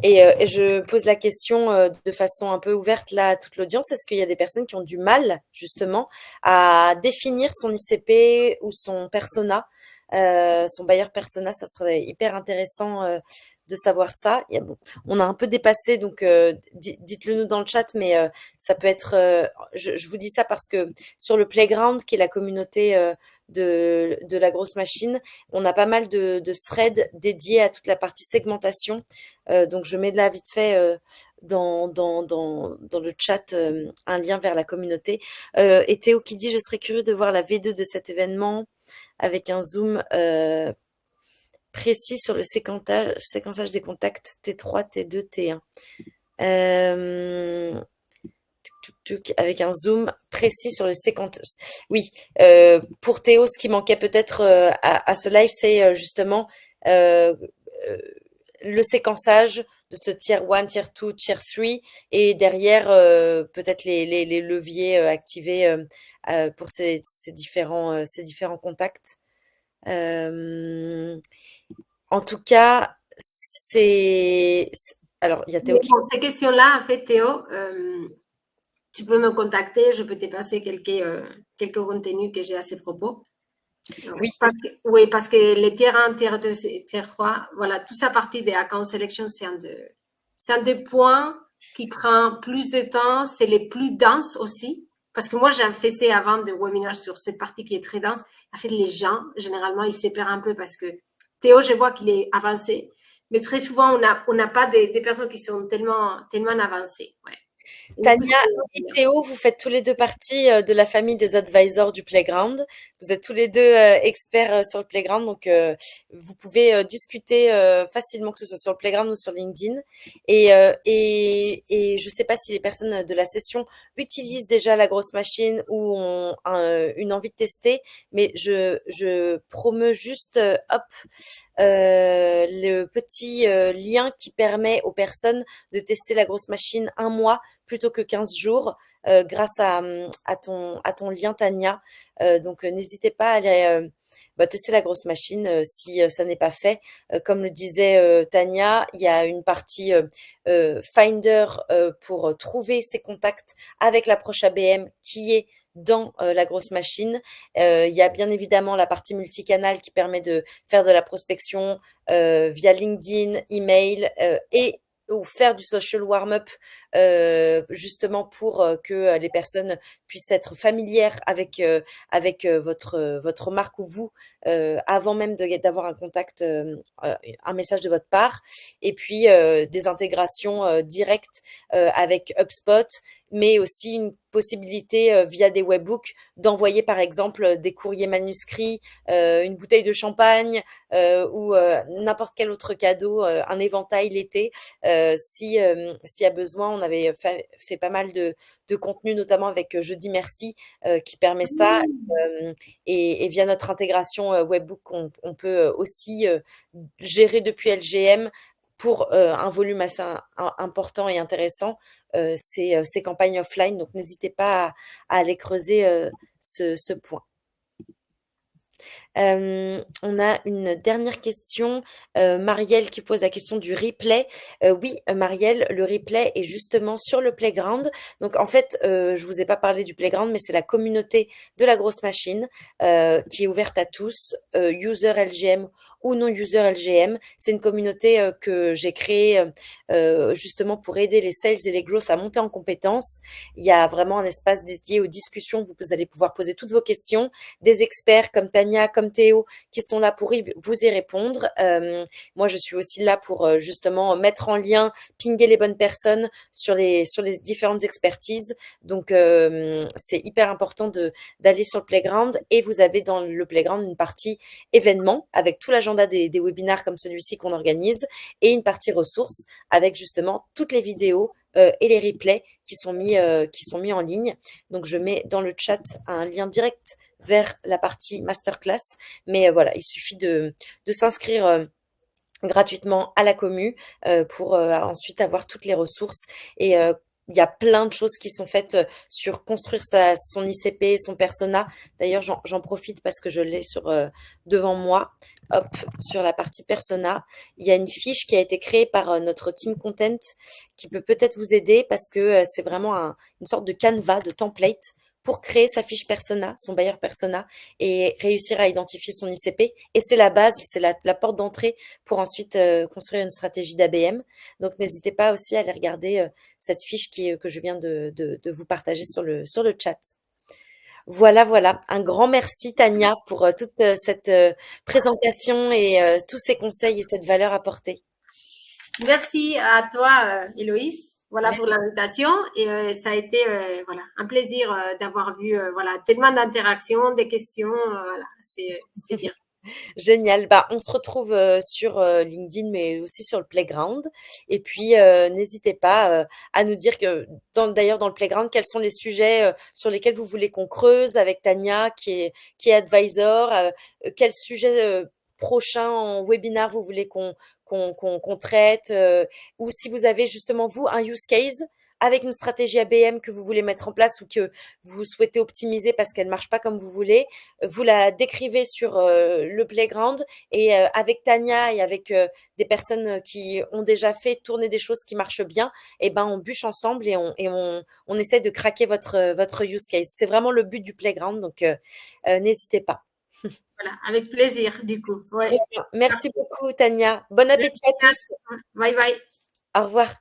Speaker 1: Et je pose la question de façon un peu ouverte là à toute l'audience. Est-ce qu'il y a des personnes qui ont du mal justement à définir son ICP ou son persona, son buyer persona? Ça serait hyper intéressant de savoir ça. Bon, on a un peu dépassé, donc dites-le nous dans le chat, mais ça peut être. Je vous dis ça parce que sur le Playground, qui est la communauté de la grosse machine, on a pas mal de threads dédiés à toute la partie segmentation. Donc, je mets de là vite fait dans le chat un lien vers la communauté. Et Théo qui dit, je serais curieux de voir la V2 de cet événement avec un zoom précis sur le séquençage des contacts T3, T2, T1. Avec un zoom précis sur les séquences. Oui, pour Théo, ce qui manquait peut-être à ce live, c'est justement euh, euh, le séquençage de ce tier 1, tier 2, tier 3 et derrière peut-être les leviers activés pour ces différents contacts. Euh, En tout cas, alors, il y a Théo
Speaker 2: Mais
Speaker 1: qui.
Speaker 2: bon, ces questions-là, en fait, Théo, tu peux me contacter, je peux te passer quelques contenus que j'ai à ces propos.
Speaker 1: Oui,
Speaker 2: Oui, parce que les tier 1, tier 2, tier 3, voilà, toute sa partie des account selection, c'est un des points qui prend plus de temps, c'est les plus denses aussi. Parce que moi, j'ai fait ça avant de webinaires sur cette partie qui est très dense. En fait, les gens, généralement, ils se perdent un peu parce que Théo, je vois qu'il est avancé. Mais très souvent, on n'a pas des personnes qui sont tellement avancées. Ouais. Et du coup,
Speaker 1: Tania et Théo, vous faites tous les deux partie de la famille des advisors du Playground. Vous êtes tous les deux experts sur le Playground, donc vous pouvez discuter facilement, que ce soit sur le Playground ou sur LinkedIn. Et je ne sais pas si les personnes de la session utilisent déjà la grosse machine ou ont une envie de tester, mais je promeus juste hop le petit lien qui permet aux personnes de tester la grosse machine un mois plutôt que 15 jours grâce à ton lien, Tania. Donc, n'hésitez pas à aller tester la grosse machine si ça n'est pas fait. Comme le disait Tania, il y a une partie Finder pour trouver ses contacts avec l'approche ABM qui est dans la grosse machine. Il y a bien évidemment la partie multicanal qui permet de faire de la prospection via LinkedIn, email et ou faire du social warm-up justement pour que les personnes puissent être familières avec votre marque ou vous avant même d'avoir un contact, un message de votre part. Et puis des intégrations directes avec HubSpot, mais aussi une possibilité via des webhooks d'envoyer par exemple des courriers manuscrits, une bouteille de champagne ou n'importe quel autre cadeau, un éventail l'été. S'il y a besoin, on avait fait pas mal de contenu, notamment avec Jeudi Merci, qui permet ça. Et via notre intégration webbook, on peut aussi gérer depuis LGM pour un volume assez important et intéressant ces campagnes offline. Donc, n'hésitez pas à aller creuser ce point. On a une dernière question, Marielle qui pose la question du replay. Oui, Marielle, le replay est justement sur le playground. Donc en fait, je vous ai pas parlé du playground, mais c'est la communauté de la grosse machine qui est ouverte à tous, user LGM ou non user LGM. C'est une communauté que j'ai créée justement pour aider les sales et les growth à monter en compétences. Il y a vraiment un espace dédié aux discussions où vous allez pouvoir poser toutes vos questions, des experts comme Tania, comme Théo, qui sont là pour vous y répondre. Moi, je suis aussi là pour justement mettre en lien, pinguer les bonnes personnes sur les différentes expertises. Donc, c'est hyper important d'aller sur le playground. Et vous avez dans le playground une partie événements avec tout l'agenda des webinaires comme celui-ci qu'on organise et une partie ressources avec justement toutes les vidéos et les replays qui sont mis en ligne. Donc, je mets dans le chat un lien direct vers la partie masterclass. Mais voilà, il suffit de s'inscrire gratuitement à la commu pour ensuite avoir toutes les ressources. Et il y a plein de choses qui sont faites sur construire son ICP, son persona. D'ailleurs, j'en profite parce que je l'ai devant moi. Hop, sur la partie persona, il y a une fiche qui a été créée par notre team content qui peut peut-être vous aider parce que c'est vraiment une sorte de canevas, de template pour créer sa fiche persona, son buyer persona et réussir à identifier son ICP. Et c'est la base, c'est la porte d'entrée pour ensuite construire une stratégie d'ABM. Donc, n'hésitez pas aussi à aller regarder cette fiche que je viens de vous partager sur le chat. Voilà, voilà. Un grand merci, Tania, pour toute cette présentation et tous ces conseils et cette valeur apportée.
Speaker 2: Merci à toi, Héloïse. Voilà pour l'invitation et ça a été voilà un plaisir d'avoir vu voilà tellement d'interactions, des questions, voilà c'est bien.
Speaker 1: Génial. On se retrouve sur LinkedIn, mais aussi sur le Playground. Et puis, n'hésitez pas à nous dire d'ailleurs dans le Playground, quels sont les sujets sur lesquels vous voulez qu'on creuse avec Tania, qui est advisor, quel sujet prochain en webinaire vous voulez qu'on traite, ou si vous avez justement, vous, un use case avec une stratégie ABM que vous voulez mettre en place ou que vous souhaitez optimiser parce qu'elle marche pas comme vous voulez, vous la décrivez sur le playground et avec Tania et avec des personnes qui ont déjà fait tourner des choses qui marchent bien, et ben on bûche ensemble et on essaie de craquer votre use case. C'est vraiment le but du playground, donc n'hésitez pas.
Speaker 2: Voilà, avec plaisir du coup. Ouais.
Speaker 1: Très bien. Merci beaucoup Tania. Bon appétit à tous.
Speaker 2: Bye bye.
Speaker 1: Au revoir.